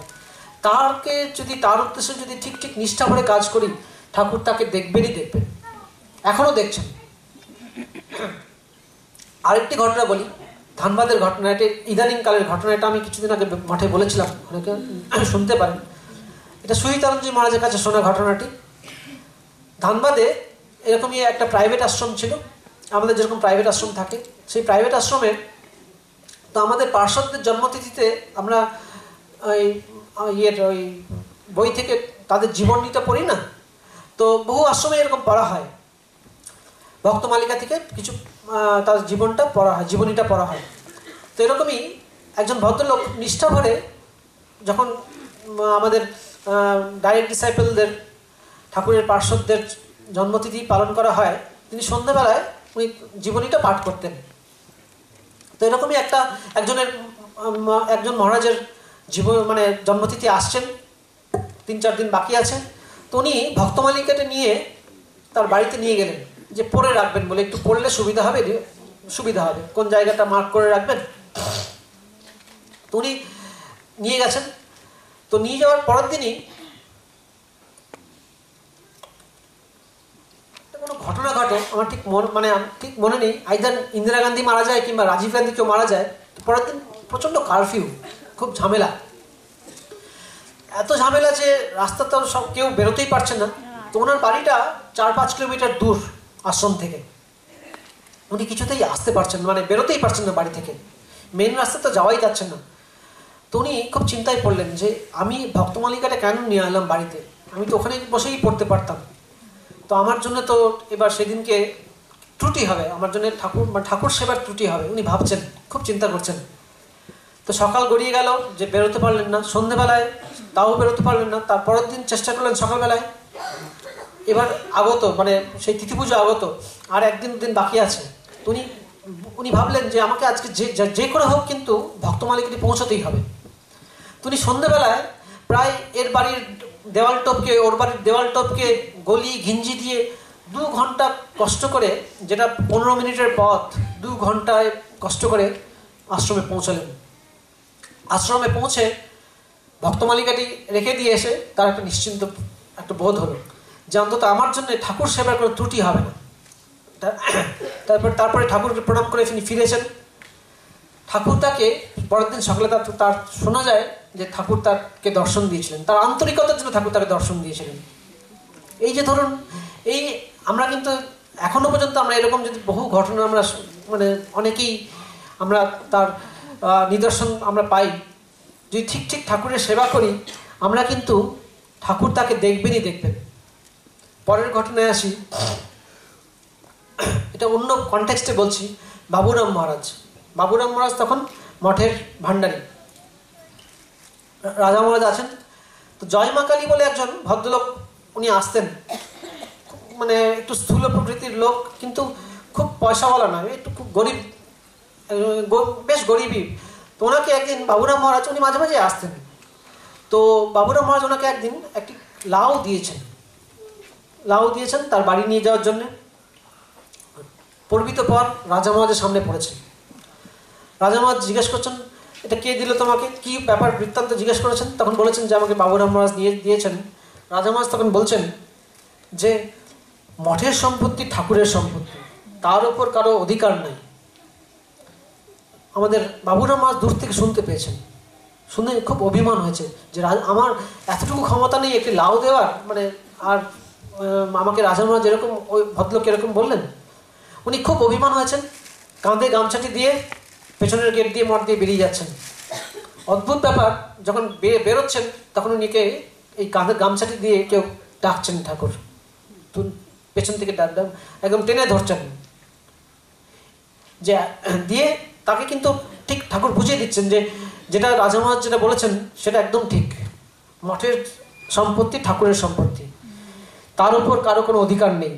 তারকে যদি তার উদ্দেশ্যে যদি ঠিক নিষ্ঠা করে কাজ করি, ঠাকুর তাকে দেখবেনই দেখবেন, এখনো দেখছেন। আরেকটি ঘটনা বলি, ধানবাদের ঘটনা। এটা ইদানিং কালের ঘটনা। এটা আমি কিছুদিন আগে মঠে বলেছিলাম, অনেকে শুনতে পারেন। এটা সুহিতানন্দজি মহারাজের কাছে শোনা ঘটনাটি। ধানবাদে এরকমই একটা প্রাইভেট আশ্রম ছিল, আমাদের যেরকম প্রাইভেট আশ্রম থাকে, সেই প্রাইভেট আশ্রমে তো আমাদের পার্ষদদের জন্মতিথিতে আমরা ওই বই থেকে তাদের জীবনীটা পড়ি না, তো বহু আশ্রমে এরকম পড়া হয়। ভক্তমালিকা থেকে কিছু তার জীবনীটা পড়া হয়। তো এরকমই একজন ভদ্রলোক নিষ্ঠা ভরে যখন আমাদের ডাইরেক্ট ডিসাইপলদের, ঠাকুরের পার্শ্বদের জন্মতিথি পালন করা হয়, তিনি সন্ধ্যাবেলায় উনি জীবনীটা পাঠ করতেন। তো এরকমই একজন মহারাজের জন্মতিথি আসছেন, 3-4 দিন বাকি আছে। তো উনি ভক্তমালিকাটা নিয়ে তার বাড়িতে নিয়ে গেলেন যে পড়ে রাখবেন বলে, একটু পড়লে সুবিধা হবে, কোন জায়গাটা মার্ক করে রাখবেন। তো উনি নিয়ে গেছেন। তো নিয়ে যাওয়ার পরের দিনই কোনো ঘটনা ঘটে, আমার ঠিক মনে নেই, আইদার ইন্দিরা গান্ধী মারা যায় কিংবা রাজীব গান্ধী কেউ মারা যায়। পরের দিন প্রচন্ড কারফিউ, খুব ঝামেলা, এত ঝামেলা যে রাস্তা তো সব কেউ বেরোতেই পারছে না। তো ওনার বাড়িটা 4-5 কিলোমিটার দূর আশ্রম থেকে। উনি কিছুতেই আসতে পারছেন, বেরোতেই পারছেন না বাড়ি থেকে, মেন রাস্তা তো যাওয়াই যাচ্ছে না। তো উনি খুব চিন্তায় পড়লেন যে আমি ভক্তমালিকাটা কেন নিয়ে এলাম বাড়িতে, আমি তো ওখানে বসেই পড়তে পারতাম। তো আমার জন্য তো এবার সেদিনকে ত্রুটি হবে, আমার জন্য ঠাকুর সেবার ত্রুটি হবে, উনি ভাবছেন, খুব চিন্তা করছেন। তো সকাল গড়িয়ে গেল, যে বেরোতে পারলেন না, সন্ধ্যেবেলায় তাও বেরোতে পারলেন না। তারপরের দিন চেষ্টা করলেন সকালবেলায়, এবার আগত সেই তিথি পুজো আগত, আর 1-2 দিন বাকি আছে। তো উনি ভাবলেন যে আমাকে আজকে যে করে হোক কিন্তু ভক্তমালিকাটি পৌঁছতেই হবে। তো উনি সন্ধ্যেবেলায় প্রায় এর বাড়ির দেওয়াল টপকে, ওর বাড়ির দেওয়াল টপকে, গলি ঘিঞ্জি দিয়ে 2 ঘন্টা কষ্ট করে, যেটা 15 মিনিটের পথ, 2 ঘন্টায় কষ্ট করে আশ্রমে পৌঁছলেন। আশ্রমে পৌঁছে ভক্তমালিকাটি রেখে দিয়ে এসে তার একটা নিশ্চিন্ত একটা বোধ হলো যে অন্তত আমার জন্য ঠাকুর সেবার কোনো ত্রুটি হবে না। তারপরে ঠাকুরকে প্রণাম করে তিনি ফিরেছেন। ঠাকুর তাকে পরের দিন সকালে তার শোনা যায় যে ঠাকুর তাকে দর্শন দিয়েছিলেন, তার আন্তরিকতার জন্য ঠাকুর তাকে দর্শন দিয়েছিলেন। এই যে ধরুন, এই আমরা কিন্তু এখনো পর্যন্ত আমরা এরকম যদি বহু ঘটনা আমরা অনেকেই আমরা তার নিদর্শন আমরা পাই। যদি ঠিক ঠাকুরের সেবা করি, আমরা কিন্তু ঠাকুর তাকে দেখবেনই দেখবেন। পরের ঘটনায় আসি, এটা অন্য কনটেক্সটে বলছি। বাবুরাম মহারাজ তখন মঠের ভান্ডারী। রাজা মহারাজ আছেন, তো জয়মা কালী বলে একজন ভদ্রলোক উনি আসতেন, মানে একটু স্থূল প্রকৃতির লোক, কিন্তু খুব পয়সাওয়ালা নয়, একটু খুব গরিব, বেশ গরিবই। তো ওনাকে একদিন বাবুরাম মহারাজ, উনি মাঝে মাঝে আসতেন, তো বাবুরাম মহারাজ ওনাকে একদিন একটি লাউ দিয়েছেন তার বাড়ি নিয়ে যাওয়ার জন্য। পর্বিত পর রাজা মহারাজের সামনে পড়েছে। রাজা মহারাজ জিজ্ঞেস করছেন, এটা কে দিল তোমাকে, কি ব্যাপার বৃত্তান্ত জিজ্ঞেস করেছেন। তখন বলেছেন যে আমাকে বাবুরাম মহারাজ দিয়েছেন। রাজা মহারাজ তখন বলছেন যে মঠের সম্পত্তি ঠাকুরের সম্পত্তি, তার উপর কারো অধিকার নাই। আমাদের বাবুরাম মহারাজ দূর থেকে শুনতে পেয়েছেন, শুনে খুব অভিমান হয়েছে যে আমার এতটুকু ক্ষমতা নেই একটি লাউ দেওয়ার, মানে আর আমাকে রাজা মহারাজ এরকম, ওই ভদ্রলোক এরকম বললেন। উনি খুব অভিমান হয়েছেন, কাঁধে গামছাটি দিয়ে পেছনের গেট দিয়ে মঠ দিয়ে বেরিয়ে যাচ্ছেন। অদ্ভুত ব্যাপার, যখন বেরোচ্ছেন তখন উনিকে এই কাঁধের গামছাটি দিয়ে কেউ ডাকছেন, ঠাকুর পেছন থেকে একদম টেনে ধরছেন, যে দিয়ে তাকে কিন্তু ঠিক ঠাকুর বুঝিয়ে দিচ্ছেন যে যেটা রাজা মহারাজ যেটা বলেছেন সেটা একদম ঠিক, মঠের সম্পত্তি ঠাকুরের সম্পত্তি, তার উপর কারো কোনো অধিকার নেই।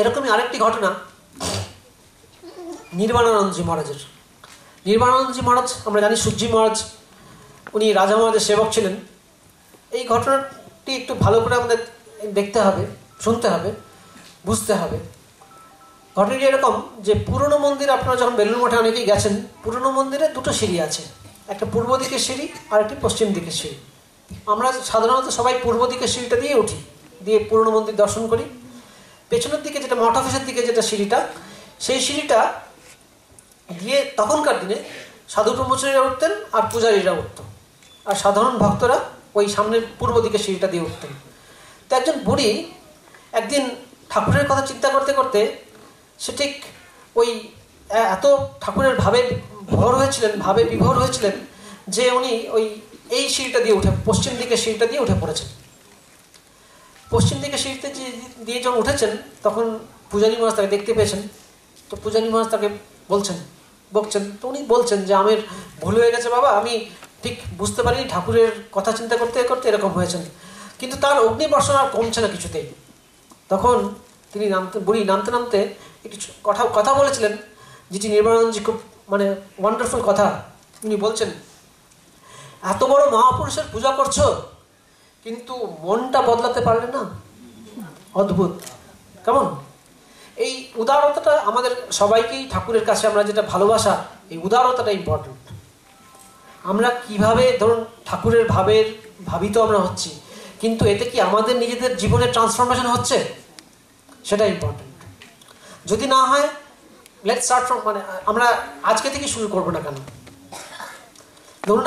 এরকমই আরেকটি ঘটনা নির্বাণানন্দজি মহারাজ, আমরা জানি সূর্যি মহারাজ উনি রাজা মহারাজের সেবক ছিলেন। এই ঘটনাটি একটু ভালো করে আমাদের দেখতে হবে, শুনতে হবে, বুঝতে হবে। ঘটনাটি এরকম যে পুরনো মন্দির, আপনারা যখন বেলুড় মঠে অনেকেই গেছেন, পুরনো মন্দিরে দুটো সিঁড়ি আছে, একটা পূর্ব দিকের সিঁড়ি আর একটি পশ্চিম দিকের সিঁড়ি। আমরা সাধারণত সবাই পূর্ব দিকের সিঁড়িটা দিয়ে উঠি, দিয়ে পুরনো মন্দির দর্শন করি। পেছনের দিকে যেটা মঠ অফিসের দিকে যেটা সিঁড়িটা, সেই সিঁড়িটা দিয়ে তখনকার দিনে সাধু ব্রহ্মচারীরা উঠতেন আর পূজারীরা উঠত, আর সাধারণ ভক্তরা ওই সামনের পূর্ব দিকে সিঁড়িটা দিয়ে উঠতেন। তো একজন বুড়ি একদিন ঠাকুরের কথা চিন্তা করতে করতে সে ঠিক ওই এত ঠাকুরের ভাবে বিভোর হয়েছিলেন যে উনি ওই এই সিঁড়িটা দিয়ে পশ্চিম দিকের সিঁড়িটা দিয়ে উঠে পড়েছেন। পশ্চিম দিকে সিঁড়িতে দিয়ে যখন উঠেছেন তখন পূজারী মহারাজ তাকে দেখতে পেয়েছেন। তো পূজারী মহারাজ তাকে বকছেন। তো উনি বলছেন যে আমার ভুল হয়ে গেছে বাবা, আমি ঠিক বুঝতে পারিনি, ঠাকুরের কথা চিন্তা করতে করতে এরকম হয়েছেন। কিন্তু তার অগ্নিবর্ষণ আর কমছে না কিছুতেই। তখন তিনি বুড়ি নামতে একটু কথা বলেছিলেন, যেটি নির্বাণানন্দজি খুব মানে ওয়ান্ডারফুল কথা। উনি বলছেন, এত বড় মহাপুরুষের পূজা করছো কিন্তু মনটা বদলাতে পারলে না, অদ্ভুত। কেমন এই উদারতাটা আমাদের সবাইকেই, ঠাকুরের কাছে আমরা যেটা ভালোবাসা, এই উদারতাটা ইম্পর্টেন্ট। আমরা কিভাবে ধরুন ঠাকুরের ভাবিত আমরা হচ্ছি, কিন্তু এতে কি আমাদের নিজেদের জীবনের ট্রান্সফরমেশন হচ্ছে, সেটা ইম্পর্টেন্ট। যদি না হয়, লেটস স্টার্ট ফ্রম, মানে আমরা আজকে থেকে শুরু করবো না কেন? ধরুন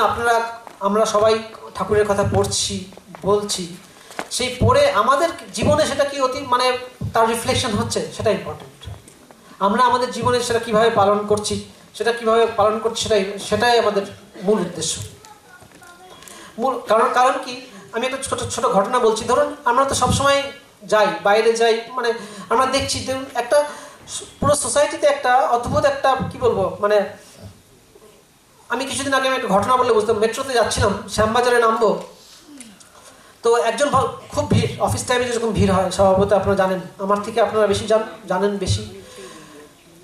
আমরা সবাই ঠাকুরের কথা পড়ছি, বলছি, সেই পড়ে আমাদের জীবনে সেটা কি মানে তার রিফ্লেকশন হচ্ছে, সেটা ইম্পর্টেন্ট। আমরা আমাদের জীবনে সেটা কিভাবে পালন করছি, সেটাই আমাদের মূল উদ্দেশ্য। কারণ কি, আমি একটা ছোট ঘটনা বলছি। ধরুন আমরা তো সবসময় বাইরে যাই, মানে আমরা দেখছি একটা পুরো সোসাইটিতে একটা অদ্ভুত একটা কি বলবো, মানে আমি কিছুদিন আগে একটা ঘটনা বললে বুঝতাম। মেট্রোতে যাচ্ছিলাম, শ্যামবাজারে নামবো, তো একজন খুব ভিড়, অফিস টাইমে যেরকম ভিড় হয় স্বভাবত আপনারা জানেন, আমার থেকে আপনারা বেশি জানেন বেশি।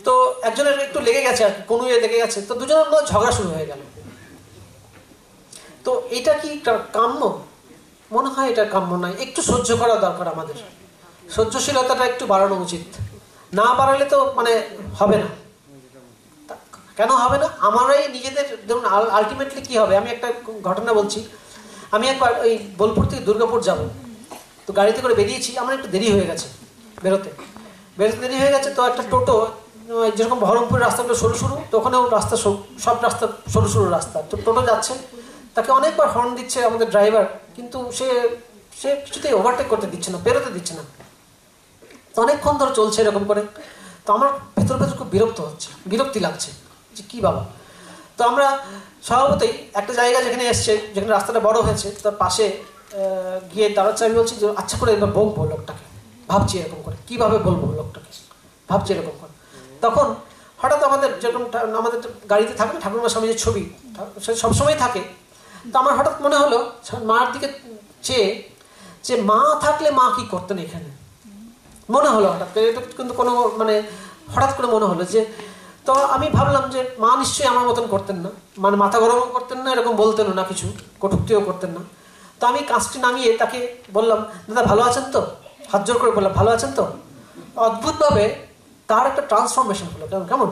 তো একজনের একটু লেগে গেছে আর কি, কনুয়ে লেগে গেছে, তো দুজনের মধ্যে ঝগড়া শুরু হয়ে গেল। তো এটা কি কাম্য? মনে হয় এটা কাম্য নয়। একটু সহ্য করা দরকার আমাদের, সহ্যশীলতাটা একটু বাড়ানো উচিত। না বাড়ালে তো মানে হবে না। কেন হবে না? আমারাই নিজেদের, ধরুন আলটিমেটলি কি হবে, আমি একটা ঘটনা বলছি। আমি একবার ওই বোলপুর থেকে দুর্গাপুর যাব, তো গাড়িতে করে বেরিয়েছি, আমার একটু দেরি হয়ে গেছে বেরোতে দেরি হয়ে গেছে। তো একটা টোটো, যেরকম বহরমপুরের রাস্তাগুলো সরু সরু, তো ওখানেও সব রাস্তা সরু রাস্তা, তো টোটো যাচ্ছে, তাকে অনেকবার হর্ন দিচ্ছে আমাদের ড্রাইভার, কিন্তু সে কিছুতেই ওভারটেক করতে দিচ্ছে না, বেরোতে দিচ্ছে না। তো অনেকক্ষণ ধরে চলছে এরকম করে। তো আমার ভেতর খুব বিরক্তি লাগছে যে কি বাবা। তো আমরা স্বভাবতই একটা জায়গা যেখানে রাস্তাটা বড় হয়েছে, তার পাশে গিয়ে দাঁড়াচ্ছে। আমি বলছি যে আচ্ছা করে এবার বকবো লোকটাকে, ভাবছি এরকম করে, কিভাবে বলবো লোকটাকে, ভাবছি এরকম করে। তখন হঠাৎ আমাদের যেরকম আমাদের গাড়িতে থাকে না ঠাকুরমা স্বামীজির ছবি, সে সবসময় থাকে। তো আমার হঠাৎ মনে হলো মার দিকে চেয়ে যে মা থাকলে মা কি করতেন এখানে, মনে হলো হঠাৎ করে। এটা কিন্তু কোনো মানে হঠাৎ করে মনে হলো যে, তো আমি ভাবলাম যে মা নিশ্চয়ই আমার মতন করতেন না, মানে মাথা গরমও করতেন না, এরকম বলতেনও না, কিছু কটূক্তিও করতেন না। তো আমি কাজটি নামিয়ে তাকে বললাম, দাদা ভালো আছেন তো? হাত জোর করে বললাম, ভালো আছেন তো? অদ্ভুতভাবে তার একটা ট্রান্সফরমেশন হলো। কেমন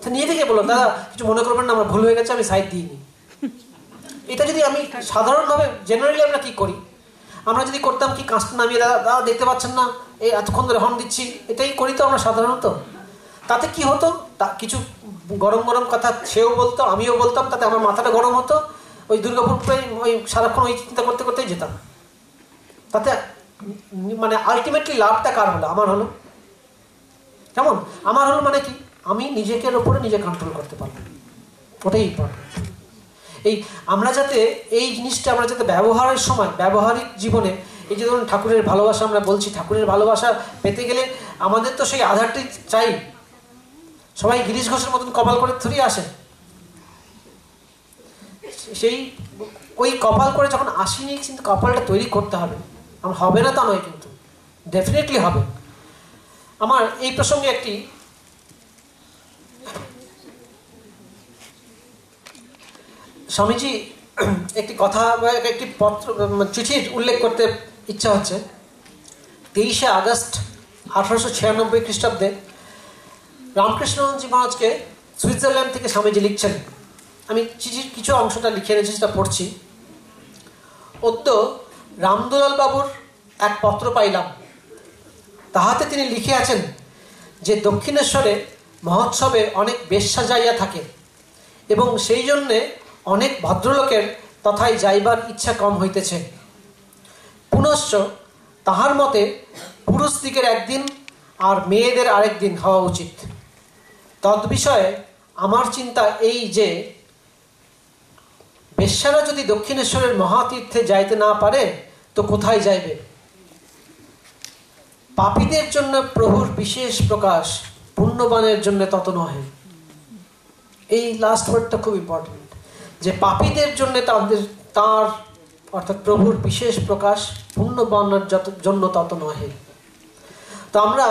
নিয়ে থেকে বললো, দাদা কিছু মনে করবেন না, আমার ভুল হয়ে গেছে, আমি সাইড দিইনি। এটা যদি আমি সাধারণভাবে জেনারেলি আমরা কি করি, আমরা যদি করতাম কি কাজটা নামিয়ে, দাদা দাদা দেখতে পাচ্ছেন না এই এতক্ষণ ধরে হর্ন দিচ্ছি, এটাই করি তো আমরা সাধারণত। তাতে কি হতো, কিছু গরম গরম কথা সেও বলতো, আমিও বলতাম, তাতে আমার মাথাটা গরম হতো। ওই দুর্গাপুর ওই সারাক্ষণ ওই চিন্তা করতে করতেই যেতাম। তাতে মানে আলটিমেটলি লাভটা কার হলো? আমার হলো। কেমন আমার হলো মানে কি, আমি নিজেকে ওপরে নিজে কন্ট্রোল করতে পারলাম, ওটাই ইম্পর্টেন্ট। এই আমরা যাতে এই জিনিসটা আমরা যাতে ব্যবহারের সময়, ব্যবহারিক জীবনে, এই যে ধরুন ঠাকুরের ভালোবাসা আমরা বলছি, ঠাকুরের ভালোবাসা পেতে গেলে আমাদের তো সেই আধারটি চাই। সবাই গিরিশ ঘোষের মতন কপাল করে থুরিয়ে আসে, সেই ওই কপাল করে যখন আসিনি, কিন্তু কপালটা তৈরি করতে হবে। আমার হবে না তা নয়, কিন্তু ডেফিনেটলি হবে। আমার এই প্রসঙ্গে একটি স্বামীজি একটি কথা, একটি পত্র চিঠির উল্লেখ করতে ইচ্ছা হচ্ছে। 23শে আগস্ট 1896 খ্রিস্টাব্দে রামকৃষ্ণজি মহারাজকে সুইজারল্যান্ড থেকে স্বামীজি লিখছেন। আমি চিঠির কিছু অংশটা লিখে রেখেছি, সেটা পড়ছি। অদ্য রামদুলাল বাবুর এক পত্র পাইলাম, তাহাতে তিনি লিখে আছেন যে দক্ষিণেশ্বরে মহোৎসবে অনেক বেশ্যা যাইয়া থাকে এবং সেই জন্যে অনেক ভদ্রলোকের তথায় যাইবার ইচ্ছা কম হইতেছে। পুনশ্চ তাহার মতে পুরুষ দিকের একদিন আর মেয়েদের আরেক দিন হওয়া উচিত। তদ্বিষয়ে আমার চিন্তা এই যে বেশ্যারা যদি দক্ষিণেশ্বরের মহাতীর্থে যাইতে না পারে তো কোথায় যাইবে? পাপীদের জন্য প্রভুর বিশেষ প্রকাশ, পুণ্যবানের জন্য তত নহে। এই লাস্ট ওয়ার্ডটা খুব ইম্পর্টেন্ট, যে পাপীদের জন্য তার অর্থাৎ প্রভুর বিশেষ প্রকাশ, পুণ্যবানের জন্য তত নহে। তো আমরা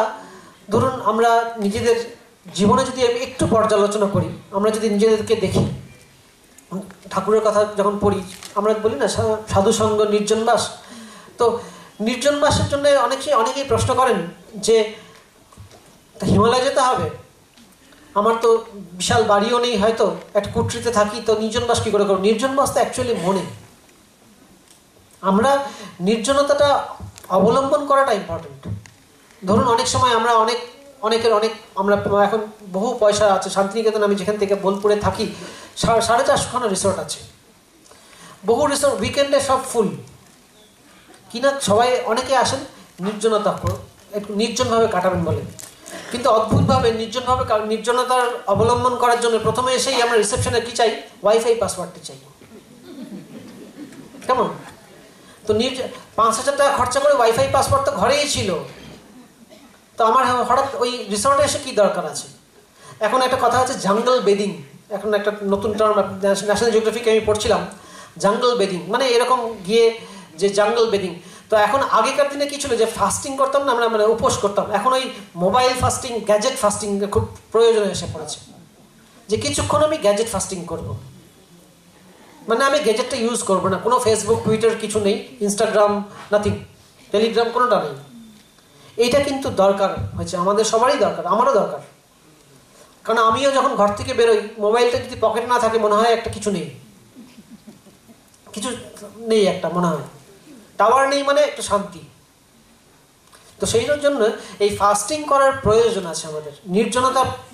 ধরুন আমরা নিজেদের জীবনে যদি আমি একটু পর্যালোচনা করি, আমরা যদি নিজেদেরকে দেখি, ঠাকুরের কথা যখন পড়ি আমরা বলি না সাধু সঙ্গ নির্জনবাস। তো নির্জনবাসের জন্য অনেকেই প্রশ্ন করেন যে হিমালয় যেতে হবে, আমার তো বিশাল বাড়িও নেই, হয়তো একটা কুটরিতে থাকি, তো নির্জনবাস কি করে করবো? নির্জনবাস তো অ্যাকচুয়ালি মনে। আমরা নির্জনতাটা অবলম্বন করাটা ইম্পর্টেন্ট। ধরুন অনেক সময় আমরা আমরা এখন বহু পয়সা আছে, শান্তিনিকেতন আমি যেখান থেকে বোলপুরে থাকি 450খানা রিসোর্ট আছে, বহু রিসোর্ট, উইকেন্ডে সব ফুল কিনা, সবাই অনেকে আসেন নির্জনতা একটু নির্জনভাবে কাটাবেন বলে। কিন্তু অদ্ভুতভাবে নির্জনতার অবলম্বন করার জন্য প্রথমে এসেই আমরা রিসেপশনে কি চাই? ওয়াইফাই পাসওয়ার্ডটি চাই। কেমন তো 5,000 টাকা খরচা করে ওয়াইফাই পাসওয়ার্ড তো ঘরেই ছিল, তো আমার হঠাৎ ওই রিসোর্টে এসে কি দরকার আছে? এখন একটা কথা আছে জাঙ্গল বেদিং, এখন একটা নতুন টার্ম ন্যাশনাল জিওগ্রাফিকে আমি পড়ছিলাম, জাঙ্গল বেদিং মানে এরকম গিয়ে যে জাঙ্গল বেদিং। তো এখন আগেকার দিনে কি ছিল যে ফাস্টিং করতাম না আমরা, মানে উপোস করতাম, এখন ওই মোবাইল ফাস্টিং, গ্যাজেট ফাস্টিং খুব প্রয়োজন এসে পড়েছে, যে কিছুক্ষণ আমি গ্যাজেট ফাস্টিং করব, মানে আমি গ্যাজেটটা ইউজ করবো না, কোনো ফেসবুক টুইটার কিছু নেই, ইনস্টাগ্রাম নাথিং, টেলিগ্রাম কোনোটা নেই। এইটা কিন্তু দরকার হয়েছে, আমাদের সবারই দরকার, আমারও দরকার। কারণ আমিও যখন ঘর থেকে বেরোই, মোবাইলটা যদি পকেটে না থাকে মনে হয় একটা কিছু নেই, কিছু নেই একটা মনে হয়, টাওয়ার নেই মানে একটা শান্তি। তো সেই জন্য এই ফাস্টিং করার প্রয়োজন আছে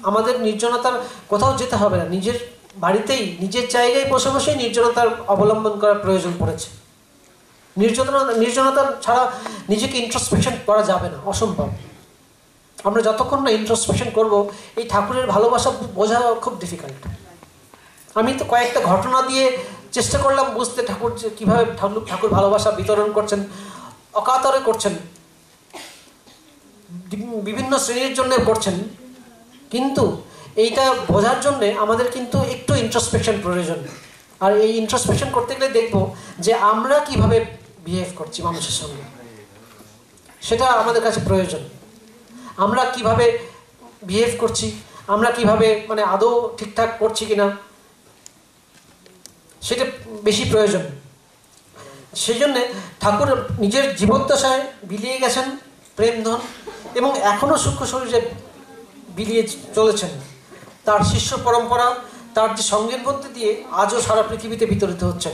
আমাদের নির্জনতার কোথাও যেতে হবে না, নিজের বাড়িতেই নিজের জায়গায় বসে বসেই নির্জনতার অবলম্বন করার প্রয়োজন পড়েছে। নির্জনতা ছাড়া নিজেকে ইন্ট্রোস্পেকশন করা যাবে না, অসম্ভব। আমরা যতক্ষণ না ইন্ট্রোস্পেকশন করব, এই ঠাকুরের ভালোবাসা বোঝা খুব ডিফিকাল্ট। আমি তো কয়েকটা ঘটনা দিয়ে চেষ্টা করলাম বুঝতে ঠাকুর যে কীভাবে ঠাকুর ভালোবাসা বিতরণ করছেন, অকাতরে করছেন। বিভিন্ন শ্রেণীর জন্য করছেন, কিন্তু এইটা বোঝার জন্য আমাদের কিন্তু একটু ইন্ট্রোস্পেকশন প্রয়োজন। আর এই ইন্ট্রোস্পেকশন করতে গেলে দেখবো যে আমরা কিভাবে বিহেভ করছি মানুষের সঙ্গে, সেটা আমাদের কাছে প্রয়োজন। আমরা কিভাবে বিহেভ করছি, আমরা কিভাবে মানে আদৌ ঠিকঠাক করছি কিনা, সেটা বেশি প্রয়োজন। সেই জন্যে ঠাকুর নিজের জীবদ্দশায় বিলিয়ে গেছেন প্রেমধন, এবং এখনো সূক্ষ্ম শরীরে বিলিয়ে চলেছেন। তার শিষ্য পরম্পরা, তার যে সঙ্গের মধ্যে দিয়ে আজও সারা পৃথিবীতে বিতরিত হচ্ছে,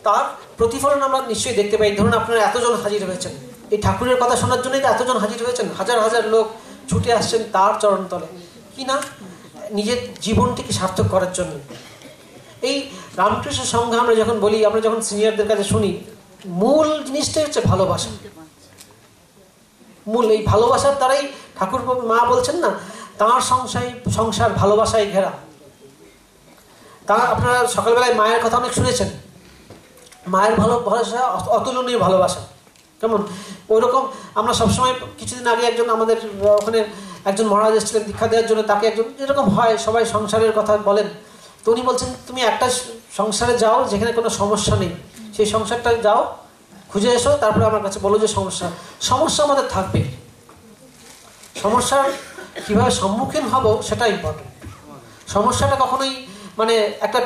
তার প্রতিফলন আমরা নিশ্চয়ই দেখতে পাই। ধরুন আপনারা এতজন হাজির হয়েছেন, এই ঠাকুরের কথা শোনার জন্যই তো এতজন হাজির হয়েছেন, হাজার হাজার লোক ছুটে আসছেন তার চরণতলে, কি না নিজের জীবনটিকে সার্থক করার জন্য। এই রামকৃষ্ণ সংঘ আমরা যখন বলি, আমরা যখন সিনিয়রদের কাছে শুনি, মূল জিনিসটাই হচ্ছে ভালোবাসা। মূল এই ভালোবাসার দ্বারাই ঠাকুর মা বলছেন না, তাঁর সংসার ভালোবাসায় ঘেরা। তা আপনারা সকালবেলায় মায়ের কথা অনেক শুনেছেন, মায়ের ভালোবাসা অতুলনীয় ভালোবাসা। কেমন ওইরকম আমরা সবসময়, কিছুদিন আগে একজন আমাদের ওখানে একজন মহারাজ এসেছিলেন দীক্ষা দেওয়ার জন্য, তাকে একজন, যেরকম হয় সবাই সংসারের কথা বলেন, তো উনি বলছেন তুমি একটা সংসারে যাও যেখানে কোনো সমস্যা নেই, সেই সংসারটা যাও খুঁজে এসো, তারপরে আমার কাছে বলো যে সমস্যা আমাদের থাকবে, সমস্যার কীভাবে সম্মুখীন হব সেটা ইম্পর্টেন্ট। সমস্যাটা কখনোই মানে একটা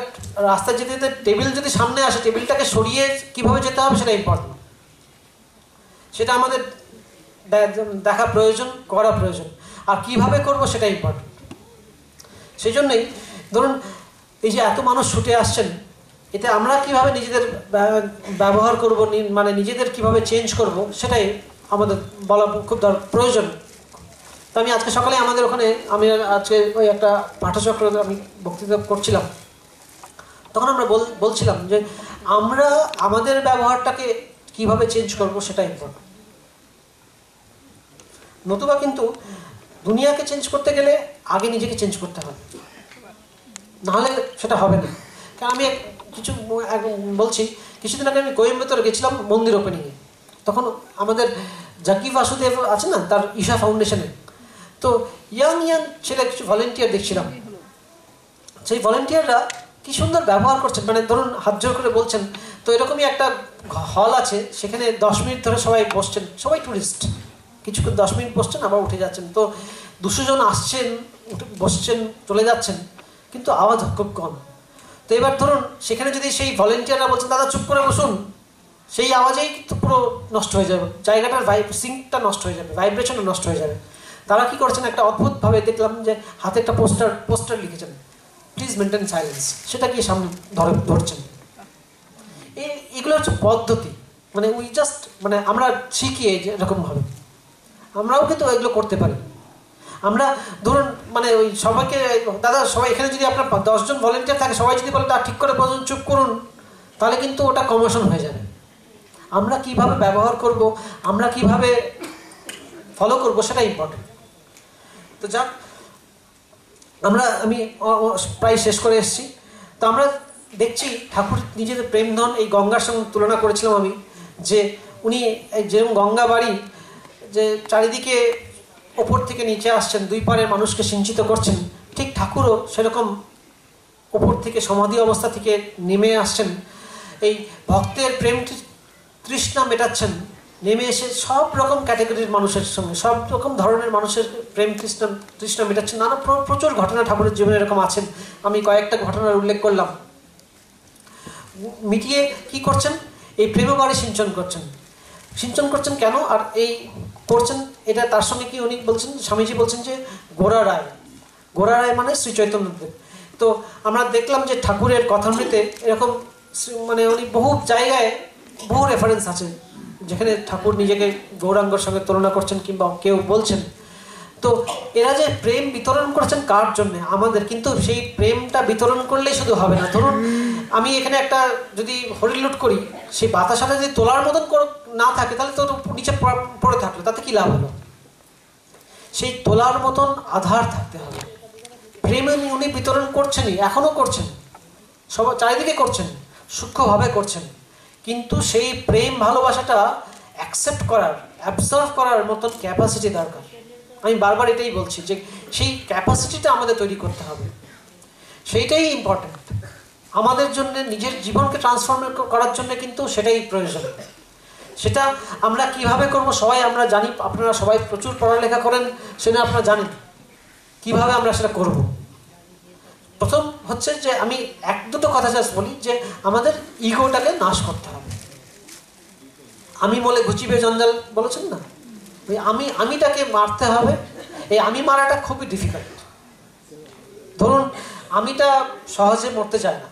রাস্তায় যেতে যেতে টেবিল যদি সামনে আসে, টেবিলটাকে সরিয়ে কিভাবে যেতে হবে সেটা ইম্পর্টেন্ট, সেটা আমাদের দেখা প্রয়োজন, করা প্রয়োজন, আর কিভাবে করব সেটা ইম্পর্টেন্ট। সেই জন্যই ধরুন এই যে এত মানুষ ছুটে আসছেন, এতে আমরা কিভাবে নিজেদের ব্যবহার করব, মানে নিজেদের কিভাবে চেঞ্জ করব, সেটাই আমাদের বলা খুব প্রয়োজন। তো আমি আজকে সকালে আমাদের ওখানে, আমি আজকে ওই একটা পাঠচক্র আমি বক্তৃতা করছিলাম, তখন আমরা বলছিলাম যে আমরা আমাদের ব্যবহারটাকে কিভাবে চেঞ্জ করব সেটা ইম্পর্টেন্ট। নতুবা কিন্তু দুনিয়াকে চেঞ্জ করতে গেলে আগে নিজেকে চেঞ্জ করতে হবে, নাহলে সেটা হবে না। কারণ আমি বলছি, কিছুদিন আগে আমি কোয়েম্বাটোরে গেছিলাম মন্দির ওপেনিংয়ে, তখন আমাদের জাকি বাসুদেব আছে না, তার ঈশা ফাউন্ডেশনে, তো ইয়াং ছেলে কিছু ভলেন্টিয়ার দেখছিলাম। সেই ভলেন্টিয়াররা কি সুন্দর ব্যবহার করছেন, মানে ধরুন হাত জোর করে বলছেন। তো এরকমই একটা হল আছে, সেখানে 10 মিনিট ধরে সবাই বসছেন, সবাই টুরিস্ট, কিছুক্ষণ 10 মিনিট বসছেন আবার উঠে যাচ্ছেন। তো 200 জন আসছেন, বসছেন, চলে যাচ্ছেন, কিন্তু আওয়াজ খুব কম। তো এবার ধরুন সেখানে যদি সেই ভলেন্টিয়াররা বলছেন দাদা চুপ করে বসুন, সেই আওয়াজেই কিন্তু পুরো নষ্ট হয়ে যাবে, জায়গাটার সিঙ্কটা নষ্ট হয়ে যাবে, ভাইব্রেশনটা নষ্ট হয়ে যাবে। তারা কি করছেন, একটা অদ্ভুতভাবে দেখলাম যে হাতে একটা পোস্টার লিখেছেন, প্লিজ মেনটেন সাইলেন্স, সেটা কি সামনে ধরছেন। এগুলো হচ্ছে পদ্ধতি, মানে উই জাস্ট, মানে আমরা শিখিয়ে যে এরকমভাবে আমরাও কিন্তু এগুলো করতে পারি। আমরা ধরুন মানে ওই সবাইকে, দাদা সবাই এখানে যদি আপনার 10 জন ভলেন্টিয়ার থাকে, সবাই যদি বলে তা ঠিক করে বলুন, চুপ করুন, তাহলে কিন্তু ওটা কমিশন হয়ে যাবে। আমরা কিভাবে ব্যবহার করব, আমরা কিভাবে ফলো করব, সেটা ইম্পর্টেন্ট। তো যাক, আমি প্রায় শেষ করে এসেছি। তো আমরা দেখছি ঠাকুর নিজেদের প্রেমধন এই গঙ্গার সঙ্গে তুলনা করেছিলাম আমি, যে উনি যেরকম গঙ্গা বাড়ি, যে চারিদিকে ওপর থেকে নিচে আসছেন, দুই পারের মানুষকে সিঞ্চিত করছেন, ঠিক ঠাকুরও সেরকম ওপর থেকে সমাধি অবস্থা থেকে নেমে আসছেন, এই ভক্তের প্রেম তৃষ্ণা মেটাচ্ছেন, নেমে এসে সব রকম ক্যাটাগরির মানুষের সঙ্গে, সব রকম ধরনের মানুষের প্রেম তৃষ্ণা মেটাচ্ছেন। নানা প্রচুর ঘটনা ঠাকুরের জীবনে এরকম আছেন, আমি কয়েকটা ঘটনার উল্লেখ করলাম। মিটিয়ে কি করছেন, এই প্রেমবাড়ি সিঞ্চন করছেন কেন, আর এই করছেন এটা তার সঙ্গে কি উনি বলছেন, স্বামীজি বলছেন যে গোরা রায় মানে শ্রী চৈতন্যদেব। তো আমরা দেখলাম যে ঠাকুরের কথামৃতে এরকম মানে উনি বহু জায়গায় বহু রেফারেন্স আছে যেখানে ঠাকুর নিজেকে গৌরাঙ্গর সঙ্গে তুলনা করছেন কিংবা কেউ বলছেন। তো এরা যে প্রেম বিতরণ করেছেন কার জন্য, আমাদের। কিন্তু সেই প্রেমটা বিতরণ করলেই শুধু হবে না। ধরুন আমি এখানে একটা যদি হরিলুট করি, সেই বাতাসাটা যদি তোলার মতন না থাকে, তাহলে তো নিচে পড়ে থাকলো, তাতে কি লাভ হলো? সেই তোলার মতন আধার থাকতে হবে। প্রেম উনি বিতরণ করছেনই, এখনো করছেন, সব চারিদিকে করছেন, সূক্ষ্মভাবে করছেন, কিন্তু সেই প্রেম ভালোবাসাটা অ্যাকসেপ্ট করার, অ্যাবজর্ভ করার মতন ক্যাপাসিটি দরকার। আমি বারবার এটাই বলছি যে সেই ক্যাপাসিটিটা আমাদের তৈরি করতে হবে, সেইটাই ইম্পর্টেন্ট আমাদের জন্য। নিজের জীবনকে ট্রান্সফর্ম করার জন্য কিন্তু সেটাই প্রয়োজন। সেটা আমরা কিভাবে করব সবাই আমরা জানি, আপনারা সবাই প্রচুর পড়ালেখা করেন, সেটা আপনারা জানেন কিভাবে আমরা সেটা করব। প্রথম হচ্ছে যে আমি এক দুটো কথা জাস্ট বলি যে আমাদের ইগোটাকে নাশ করতে হবে। আমি বলে ঘুচিবে জঞ্জাল বলেছেন না, ওই আমিটাকে মারতে হবে। এই আমি মারাটা খুবই ডিফিকাল্ট। ধরুন আমিটা সহজে মরতে চায় না,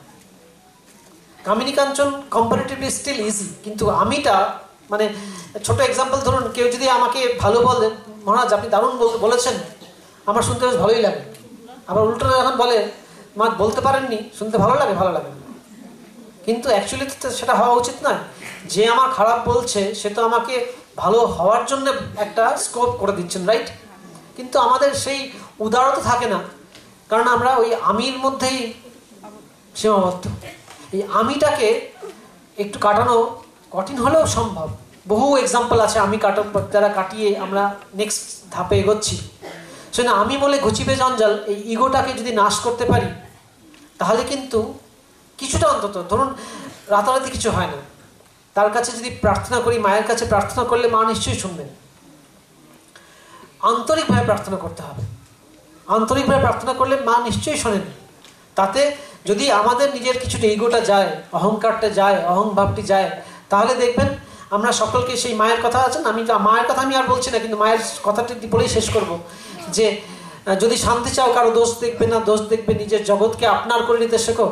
কামিনী কাঞ্চন কম্পারেটিভলি স্টিল ইজি, কিন্তু আমিটা মানে ছোট এক্সাম্পল ধরুন, কেউ যদি আমাকে ভালো বলে, মহারাজ আপনি দারুণ বলেছেন, আমার শুনতে বেশ ভালোই লাগে। আবার উল্টো যখন বলে মা বলতে পারেননি, শুনতে ভালো লাগে, ভালো লাগে। কিন্তু অ্যাকচুয়ালি সেটা হওয়া উচিত নয়। যে আমার খারাপ বলছে সে তো আমাকে ভালো হওয়ার জন্য একটা স্কোপ করে দিচ্ছেন, রাইট? কিন্তু আমাদের সেই উদারতা থাকে না, কারণ আমরা ওই আমির মধ্যেই সীমাবদ্ধ। এই আমিটাকে একটু কাটানো কঠিন হলেও সম্ভব। বহু এক্সাম্পল আছে আমি যারা কাটিয়ে আমরা নেক্সট ধাপে এগোচ্ছি। সে না আমি বলে ঘুচিবে জঞ্জাল, এই ইগোটাকে যদি নাশ করতে পারি তাহলে কিন্তু কিছুটা অন্তত, ধরুন রাতারাতি কিছু হয় না, তার কাছে যদি প্রার্থনা করি, মায়ের কাছে প্রার্থনা করলে মা নিশ্চয়ই শুনবেন। আন্তরিকভাবে প্রার্থনা করতে হবে, আন্তরিকভাবে প্রার্থনা করলে মা নিশ্চয়ই শোনেন। তাতে যদি আমাদের নিজের কিছুটা ইগোটা যায়, অহংকারটা যায়, অহংভাবটি যায়, তাহলে দেখবেন আমরা সকলকে সেই মায়ের কথা আছেন, মায়ের কথা আমি আর বলছি না, কিন্তু মায়ের কথাটি বলেই শেষ করব যে যদি শান্তি চাও কারো দোষ দেখবে না, দোষ দেখবে নিজের জগৎকে আপনার করে নিতে শেখো।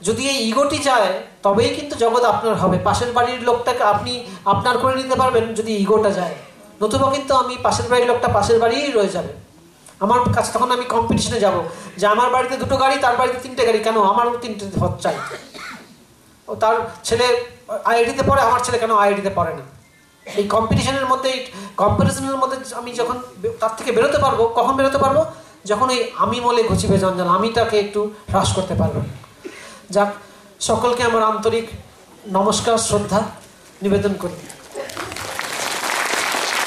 যদি এই ইগোটি যায় তবেই কিন্তু জগৎ আপনার হবে। পাশের বাড়ির লোকটাকে আপনি আপনার করে নিতে পারবেন যদি ইগোটা যায়, নতুবা কিন্তু আমি পাশের বাড়ির লোকটা পাশের বাড়িই রয়ে যাবে আমার কাছে। তখন আমি কম্পিটিশনে যাব যে আমার বাড়িতে 2টো গাড়ি, তার বাড়িতে 3টে গাড়ি, কেন আমারও 3টে হত চাই। ও তার ছেলে আইআইটিতে পড়ে, আমার ছেলে কেন আইআইটিতে পড়ে না? এই কম্পিটিশনের মধ্যে, এই কম্পারিজনের মধ্যে আমি যখন তার থেকে বেরোতে পারবো, কখন বেরোতে পারবো? যখন এই আমি বলে ঘুচিবে জঞ্জাল, আমিটাকে একটু হ্রাস করতে পারবো। যাক, সকলকে আমার আন্তরিক নমস্কার, শ্রদ্ধা নিবেদন করি।